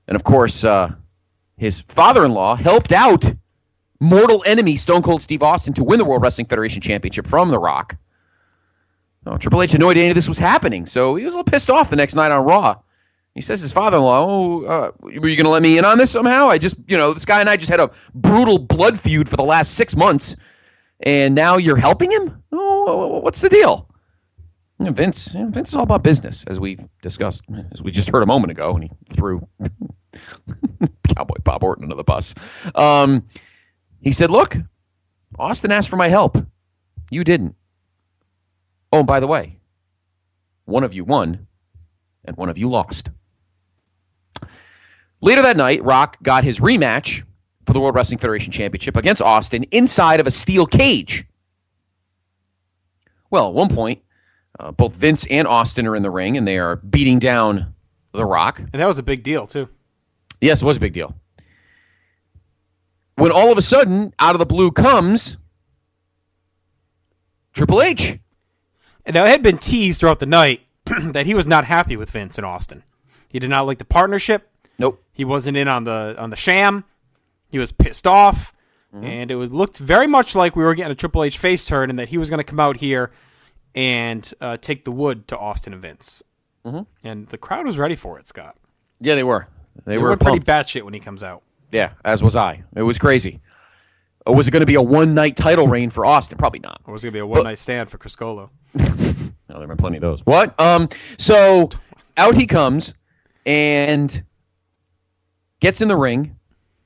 And of course, his father-in-law helped out mortal enemy Stone Cold Steve Austin to win the World Wrestling Federation Championship from The Rock. No, Triple H had no idea any of this was happening, so he was a little pissed off the next night on Raw. He says to his father-in-law, were you going to let me in on this somehow? This guy and I just had a brutal blood feud for the last 6 months, and now you're helping him? Oh, what's the deal? Vince is all about business, as we've discussed, as we just heard a moment ago, and he threw Cowboy Bob Orton under the bus. He said, look, Austin asked for my help. You didn't. Oh, and by the way, one of you won, and one of you lost. Later that night, Rock got his rematch for the World Wrestling Federation Championship against Austin inside of a steel cage. Well, at one point, both Vince and Austin are in the ring, and they are beating down The Rock.
And that was a big deal, too.
Yes, it was a big deal. When all of a sudden, out of the blue comes Triple H.
And now it had been teased throughout the night that he was not happy with Vince and Austin. He did not like the partnership.
Nope.
He wasn't in on the sham. He was pissed off. Mm-hmm. And it looked very much like we were getting a Triple H face turn and that he was going to come out here and take the wood to Austin and Vince.
Mm-hmm.
And the crowd was ready for it, Scott.
Yeah, they were. They were
pretty batshit when he comes out.
Yeah, as was I. It was crazy. Was it going to be a one-night title reign for Austin? Probably not.
Or was it going to be a one-night stand for Chris Colo?
No, there have been plenty of those. What? So out he comes and gets in the ring,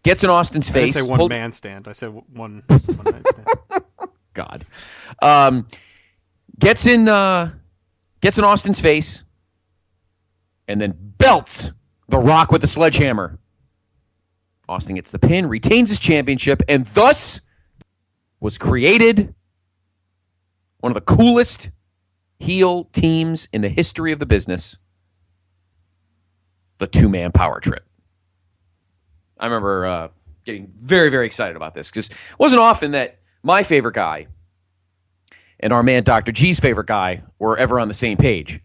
gets in Austin's face.
I didn't say one-man stand. I said one-night stand.
God. Gets in Austin's face and then belts The Rock with the sledgehammer. Austin gets the pin, retains his championship, and thus was created one of the coolest heel teams in the history of the business, the two-man power trip. I remember getting very, very excited about this because it wasn't often that my favorite guy and our man Dr. G's favorite guy were ever on the same page.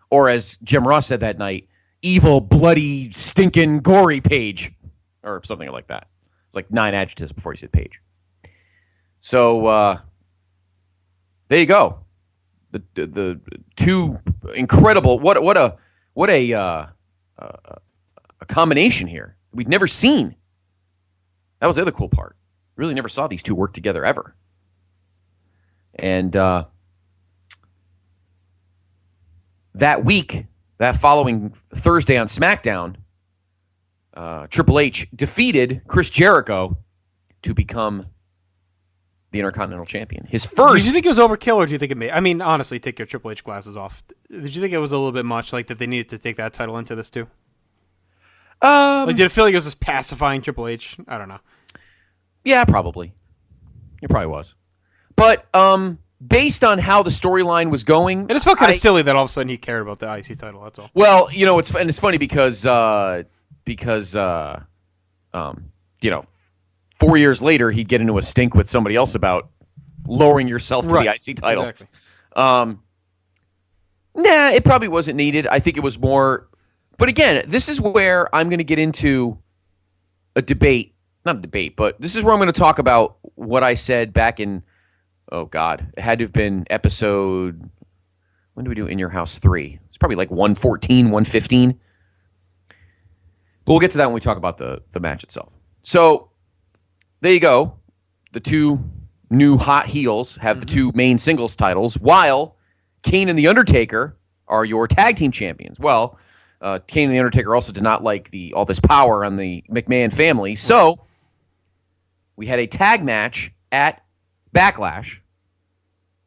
Or as Jim Ross said that night, evil, bloody, stinking, gory Page. Or something like that. It's like 9 adjectives before he said Page. So, there you go. The two incredible, what What a combination here we'd never seen. That was the other cool part. Really never saw these two work together ever. And that week, that following Thursday on SmackDown, Triple H defeated Chris Jericho to become the Intercontinental Champion. His first.
Did you think it was overkill, or do you think it made? I mean, honestly, take your Triple H glasses off. Did you think it was a little bit much, like that they needed to take that title into this too? Like, did it feel like it was just pacifying Triple H? I don't know.
Yeah, probably. It probably was. But based on how the storyline was going,
it just felt kind of silly that all of a sudden he cared about the IC title. That's all.
Well, it's funny because 4 years later he'd get into a stink with somebody else about lowering yourself to the IC title.
Exactly.
It probably wasn't needed. I think it was more. But again, this is where I'm going to get into a debate. Not a debate, but this is where I'm going to talk about what I said back in, oh God, it had to have been episode, when did we do In Your House 3? It's probably like 114, 115. But we'll get to that when we talk about the match itself. So, there you go. The two new hot heels have the two main singles titles, while Kane and The Undertaker are your tag team champions. Well, Kane and The Undertaker also did not like all this power on the McMahon family, so we had a tag match at Backlash.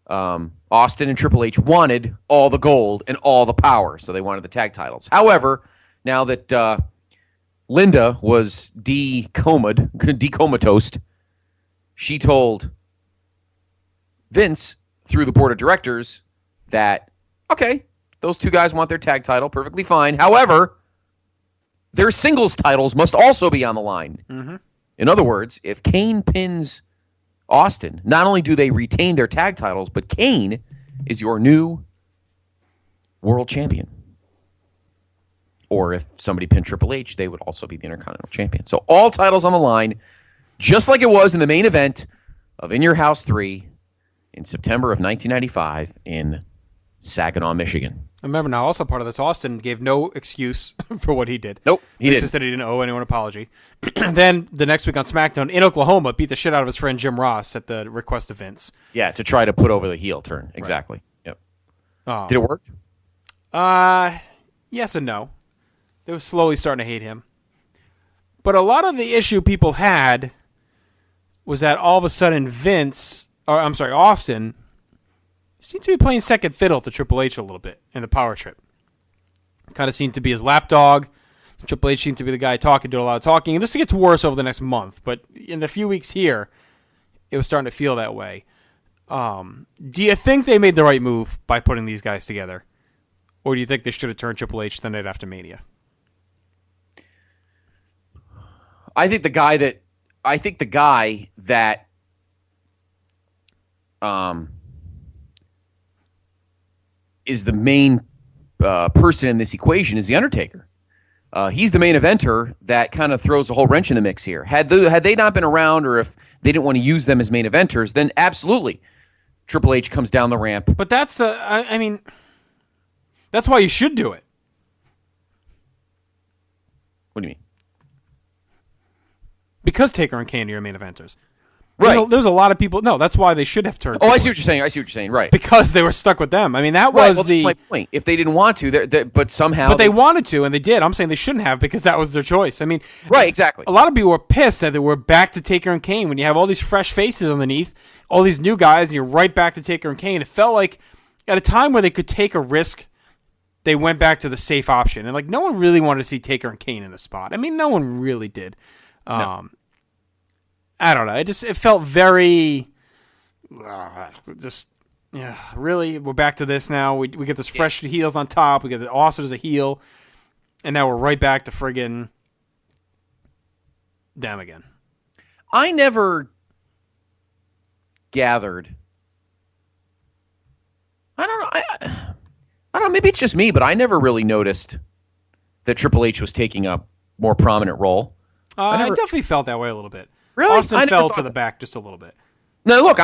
Austin and Triple H wanted all the gold and all the power, so they wanted the tag titles. However, now that Linda was decomatosed, she told Vince through the board of directors that, okay, those two guys want their tag title, perfectly fine. However, their singles titles must also be on the line.
Mm-hmm.
In other words, if Kane pins Austin, not only do they retain their tag titles, but Kane is your new world champion. Or if somebody pinned Triple H, they would also be the Intercontinental Champion. So all titles on the line, just like it was in the main event of In Your House 3 in September of 1995 in Saginaw, Michigan.
Remember now, also part of this, Austin gave no excuse for what he did.
Nope, he didn't.
Insisted he didn't owe anyone an apology. Then the next week on SmackDown in Oklahoma, beat the shit out of his friend Jim Ross at the request of Vince.
Yeah, to try to put over the heel turn. Exactly. Right. Yep. Did it work?
Yes and no. They were slowly starting to hate him. But a lot of the issue people had was that all of a sudden Austin seemed to be playing second fiddle to Triple H a little bit in the power trip. Kind of seemed to be his lapdog. Triple H seemed to be the guy talking, doing a lot of talking. And this gets worse over the next month, but in the few weeks here, it was starting to feel that way. Do you think they made the right move by putting these guys together? Or do you think they should have turned Triple H the night after Mania?
I think the guy that is the main person in this equation is The Undertaker. He's the main eventer that kind of throws a whole wrench in the mix here. Had they not been around, or if they didn't want to use them as main eventers, then absolutely Triple H comes down the ramp.
But that's that's why you should do it.
What do you mean?
Because Taker and Kane are your main eventers.
Right.
There's a lot of people. No, that's why they should have turned.
Oh, I see what you're saying. Right.
Because they were stuck with them. I mean, that was
that's my point. If they didn't want to, but somehow.
But they wanted to, and they did. I'm saying they shouldn't have, because that was their choice. I mean.
Right, exactly.
A lot of people were pissed that they were back to Taker and Kane when you have all these fresh faces underneath, all these new guys, and you're right back to Taker and Kane. It felt like at a time where they could take a risk, they went back to the safe option. And, no one really wanted to see Taker and Kane in the spot. I mean, no one really did.
No.
I don't know. It felt very, really, we're back to this now. We get this fresh heels on top. We get Austin as a heel, and now we're right back to friggin' them again.
I never gathered. I don't know. I don't know. Maybe it's just me, but I never really noticed that Triple H was taking a more prominent role.
I definitely felt that way a little bit.
Really?
Austin fell to the back just a little bit.
No, look,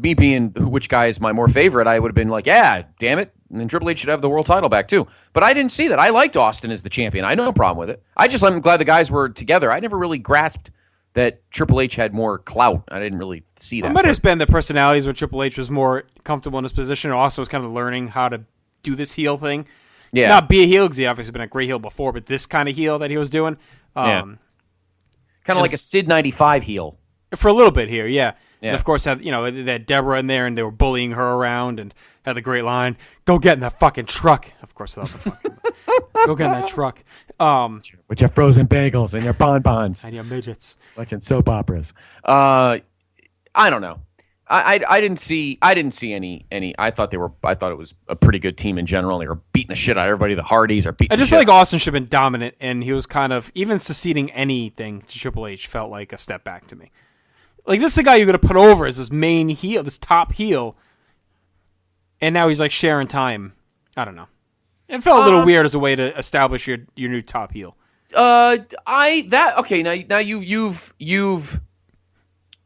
me being which guy is my more favorite, I would have been like, yeah, damn it, and then Triple H should have the world title back too. But I didn't see that. I liked Austin as the champion. I had no problem with it. I'm glad the guys were together. I never really grasped that Triple H had more clout. I didn't really see that.
It might have just been the personalities where Triple H was more comfortable in his position, and also was kind of learning how to do this heel thing.
Yeah.
Not be a heel, because he obviously been a great heel before, but this kind of heel that he was doing.
Kind of like a Sid 95 heel.
For a little bit here, yeah.
Yeah.
And of course, they had Deborah in there, and they were bullying her around, and had the great line, "Go get in that fucking truck." Of course, without the fucking, "Go get in that truck."
With your frozen bagels and your bonbons
and your midgets,
watching soap operas. I don't know. I didn't see any. I thought it was a pretty good team in general. They were beating the shit out of everybody. The Hardys are beating.
I just feel like Austin should have been dominant, and he was kind of even seceding anything to Triple H felt like a step back to me. Like, this is the guy you're going to put over as this main heel, this top heel, and now he's like sharing time. I don't know. It felt a little weird as a way to establish your new top heel.
Now you've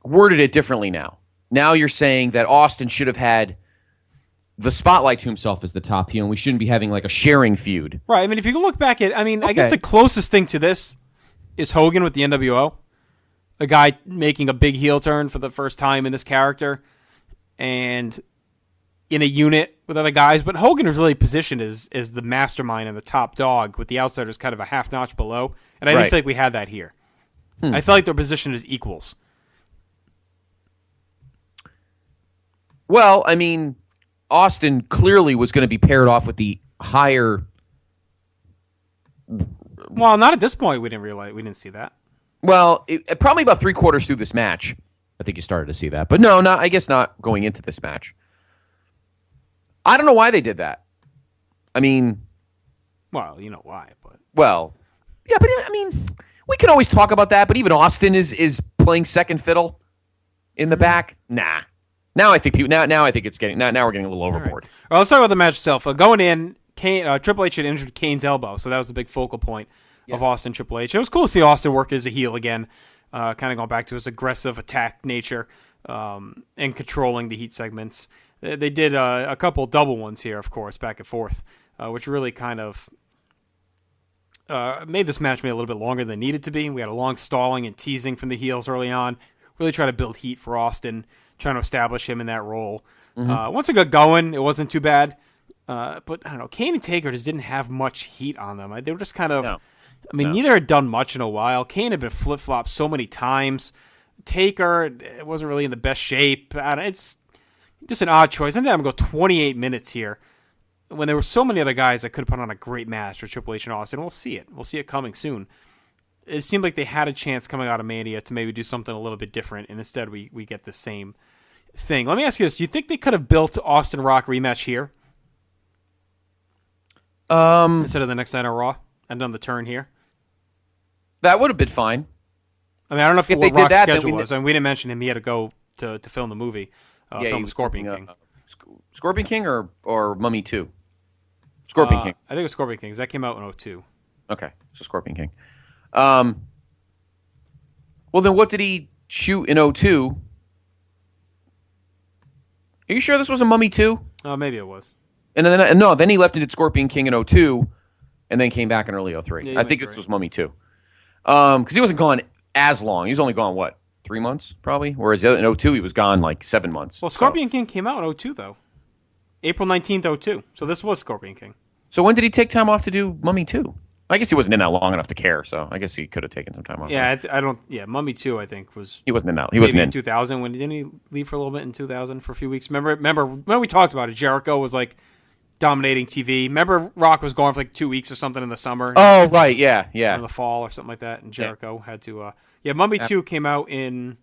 worded it differently now. Now you're saying that Austin should have had the spotlight to himself as the top heel, and we shouldn't be having like a sharing feud.
Right. I mean, if you look back at, I guess the closest thing to this is Hogan with the NWO. A guy making a big heel turn for the first time in this character and in a unit with other guys. But Hogan is really positioned as the mastermind and the top dog, with the outsiders kind of a half notch below. And I didn't feel like we had that here. I felt like they're positioned as equals.
Well, I mean, Austin clearly was going to be paired off with the higher.
Well, not at this point. We didn't see that.
Well, probably about 3/4 through this match, I think you started to see that. But no, I guess not going into this match. I don't know why they did that. I mean,
well, you know why, but
yeah, but I mean, we can always talk about that. But even Austin is playing second fiddle in the back. Nah. Now I think now I think it's getting now we're getting a little overboard.
All right. Well, let's talk about the match itself. Going in, Triple H had injured Kane's elbow, so that was the big focal point of Austin Triple H. It was cool to see Austin work as a heel again, kind of going back to his aggressive attack nature and controlling the heat segments. They did a couple double ones here, of course, back and forth, which really kind of made this match a little bit longer than it needed to be. We had a long stalling and teasing from the heels early on, really trying to build heat for Austin, trying to establish him in that role. Once it got going, it wasn't too bad. But I don't know, Kane and Taker just didn't have much heat on them. They were just kind of... neither had done much in a while. Kane had been flip-flopped so many times. Taker wasn't really in the best shape. It's just an odd choice. I think I'm going to go 28 minutes here when there were so many other guys that could have put on a great match for Triple H and Austin. We'll see it. We'll see it coming soon. It seemed like they had a chance coming out of Mania to maybe do something a little bit different, and instead we get the same thing. Let me ask you this. Do you think they could have built Austin Rock rematch here? Instead of the next night on Raw and done the turn here?
That would have been fine.
I don't know if
they
what
did
Rock's
that,
schedule was. We didn't mention him. He had to go to film the movie, film Scorpion King.
Scorpion King or Mummy 2? Scorpion King.
I think it was Scorpion King, because that came out in 2002.
Okay, so Scorpion King. Well, then what did he shoot in 2002? Are you sure this was a Mummy 2?
Oh, maybe it was.
And then he left and did Scorpion King in 2002, and then came back in early 2003. Yeah, I think this was Mummy 2. Because he wasn't gone as long. He was only gone, 3 months, probably? Whereas in 2002, he was gone like 7 months.
Well, Scorpion King came out in 2002, though. April 19th, 2002. So this was Scorpion King.
So when did he take time off to do Mummy 2? I guess he wasn't in that long enough to care, so I guess he could have taken some time off.
Yeah, I don't... Yeah, Mummy 2, I think, was...
He wasn't in that. He wasn't in
2000. Didn't he leave for a little bit in 2000 for a few weeks? Remember when we talked about it, Jericho was like dominating TV. Remember Rock was gone for like 2 weeks or something in the summer?
Oh, right, yeah.
Or the fall or something like that, and Jericho had to... Mummy 2 came out in...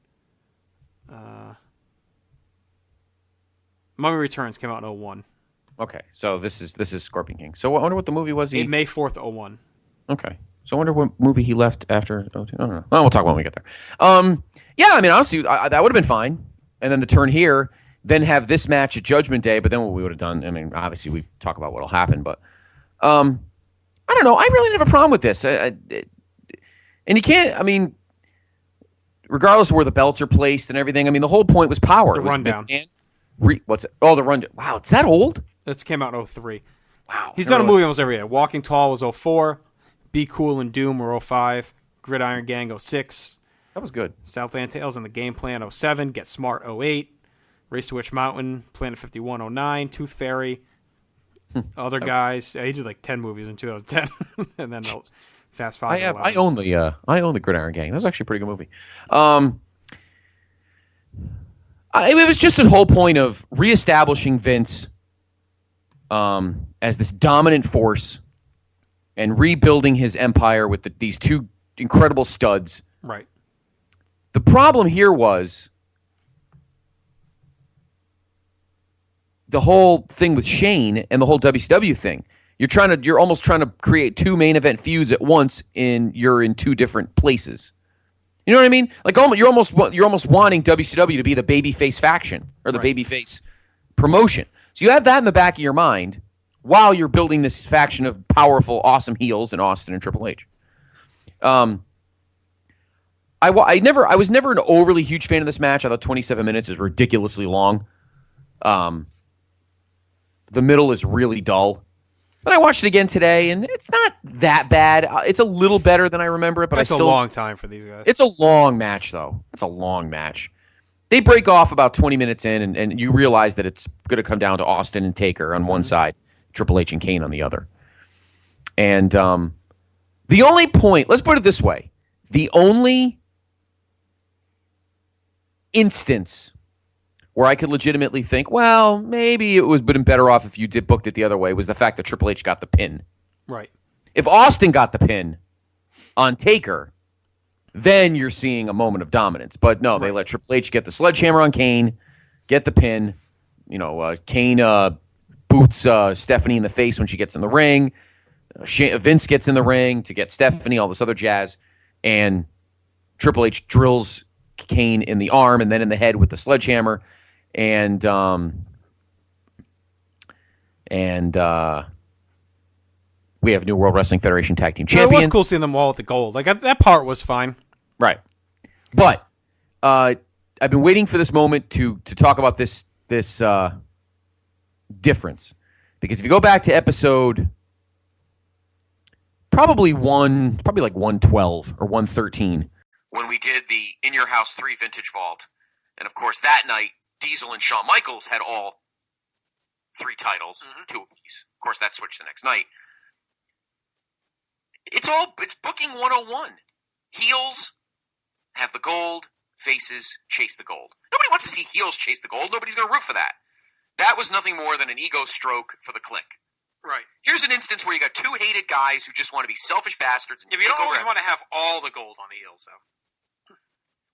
Mummy Returns came out in 2001.
Okay, so this is Scorpion King. So I wonder what the movie was.
May 4th, 2001.
Okay, so I wonder what movie he left after 2002. I don't know. Well, we'll talk when we get there. Honestly, that would have been fine. And then the turn here, then have this match at Judgment Day. But then what we would have done, obviously we talk about what'll happen. But I don't know. I really didn't have a problem with this. And you can't. regardless of where the belts are placed and everything. I mean, the whole point was power.
The rundown.
What's it? Oh, the rundown. Wow, it's that old?
This came out in 03.
Wow.
He's done a movie almost every year. Walking Tall was 04. Be Cool and Doom were 05. Gridiron Gang 06.
That was good.
Southland Tales and the Game Plan 07. Get Smart 08. Race to Witch Mountain. Planet 51 09. Tooth Fairy. Other guys. He did like 10 movies in 2010. And then Fast Five.
I own the Gridiron Gang. That was actually a pretty good movie. It was just the whole point of reestablishing Vince as this dominant force and rebuilding his empire with these two incredible studs.
Right.
The problem here was the whole thing with Shane and the whole WCW thing. You're almost trying to create two main event feuds at once, you're in two different places. You know what I mean? Like you're almost wanting WCW to be the babyface faction or the babyface promotion. So you have that in the back of your mind while you're building this faction of powerful, awesome heels in Austin and Triple H. I was never an overly huge fan of this match. I thought 27 minutes is ridiculously long. The middle is really dull. But I watched it again today, and it's not that bad. It's a little better than I remember it, but
it's a long time for these guys.
It's a long match, though. It's a long match. They break off about 20 minutes in, and you realize that it's going to come down to Austin and Taker on one side, Triple H and Kane on the other. And the only point, let's put it this way, the only instance where I could legitimately think, well, maybe it would have been better off if you booked it the other way, was the fact that Triple H got the pin.
Right.
If Austin got the pin on Taker, then you're seeing a moment of dominance. But no, they let Triple H get the sledgehammer on Kane, get the pin. Kane boots Stephanie in the face when she gets in the ring. Vince gets in the ring to get Stephanie, all this other jazz. And Triple H drills Kane in the arm and then in the head with the sledgehammer. And we have New World Wrestling Federation Tag Team Champions.
It was cool seeing them all with the gold. Like that part was fine.
Right. But I've been waiting for this moment to talk about this difference. Because if you go back to episode probably like 112 or 113.
When we did the In Your House 3 Vintage Vault. And of course that night, Diesel and Shawn Michaels had all 3 titles, 2 apiece. Of course, that switched the next night. It's booking 101. Heels have the gold, faces chase the gold. Nobody wants to see heels chase the gold. Nobody's going to root for that. That was nothing more than an ego stroke for the Clique.
Right.
Here's an instance where you got 2 hated guys who just want to be selfish bastards. And
Yeah, but you don't always want to have all the gold on the heels, though.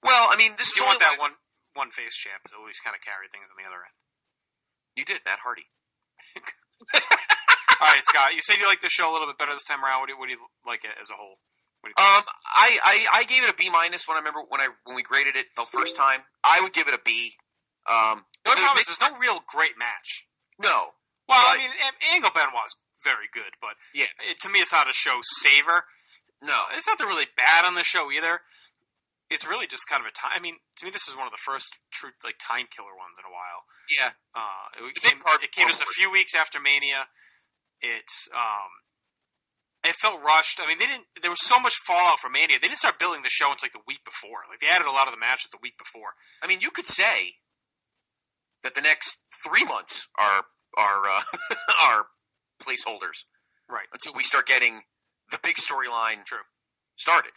Well, I mean, this is
you
only
want that one face champ to at least kind of carry things on the other end.
You did, Matt Hardy.
All right, Scott. You said you liked the show a little bit better this time around. What do you like it as a whole?
I gave it a B- when I remember when we graded it the first time. I would give it a B.
The only problem is there's no real great match.
No.
Well, I mean, Angle Benoit's very good, but to me, it's not a show saver.
No,
it's nothing really bad on the show either. It's really just kind of a time. I mean, to me, this is one of the first true time killer ones in a while.
Yeah.
It came just a few weeks after Mania. It felt rushed. I mean, there was so much fallout from Mania. They didn't start building the show until the week before. They added a lot of the matches the week before.
I mean, you could say that the next 3 months are placeholders,
right?
Until we start getting the big storyline started.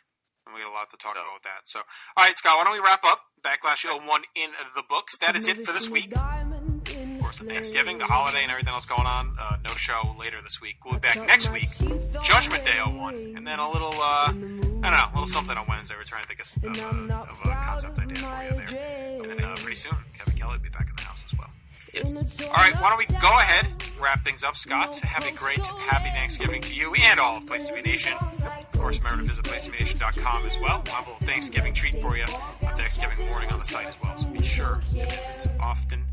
And we got a lot to talk about with that. So, all right, Scott, why don't we wrap up Backlash 01 in the books? That is it for this week. Of course, the Thanksgiving, the holiday, and everything else going on. No show later this week. We'll be back next week. Judgment Day 01. And then a little, a little something on Wednesday. We're trying to think of a concept idea for you there. And then pretty soon, Kevin Kelly will be back in the house as well.
Yes.
All right, why don't we go ahead, wrap things up, Scott. Have a great, happy Thanksgiving to you and all of Place to Be Nation. Of course, remember to visit PlaceToBeNation.com as well. We'll have a little Thanksgiving treat for you on Thanksgiving morning on the site as well. So be sure to visit often,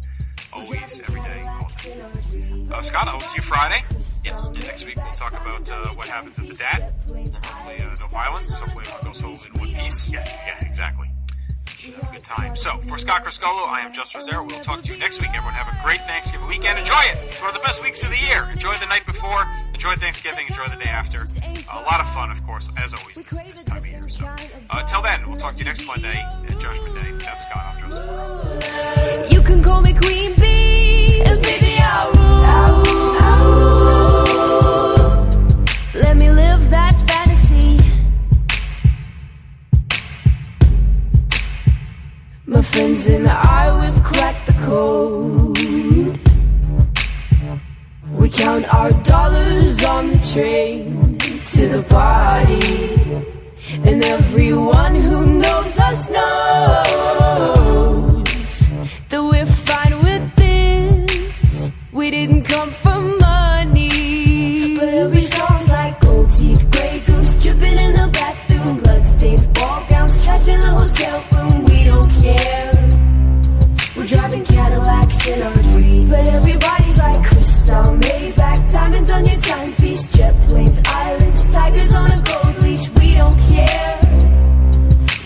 always, every day, all day. Scott, I will see you Friday.
Yes.
And next week we'll talk about what happens at the DAT. Hopefully no violence. Hopefully everyone goes home in one piece.
Yes, yeah, exactly.
beach. Have a good time. So, for Scott Criscolo, I am Just Rosero. We'll talk to you next week. Everyone have a great Thanksgiving weekend. Enjoy it. It's one of the best weeks of the year. Enjoy the night before. Enjoy Thanksgiving. Enjoy the day after. A lot of fun, of course, as always, this time of year. So, until then, we'll talk to you next Monday at Judgment Day. That's Scott. I'm Justin.
You can call me Queen Bee, and baby, I'll rule. Let me live that fantasy. My friends and I, we've cracked the code. We count our dollars on the train to the party. And everyone who knows us knows that we're fine with this. We didn't come for money. But every song's like gold teeth, grey goose dripping in the bathroom, bloodstains, ball gowns, trash in the hotel room. We don't care. We're driving Cadillacs in our dreams. But everybody's like crystal, Maybach, diamonds on your timepiece, jet planes, islands, tigers on a gold leash. We don't care.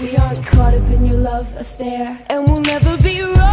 We aren't caught up in your love affair, and we'll never be wrong.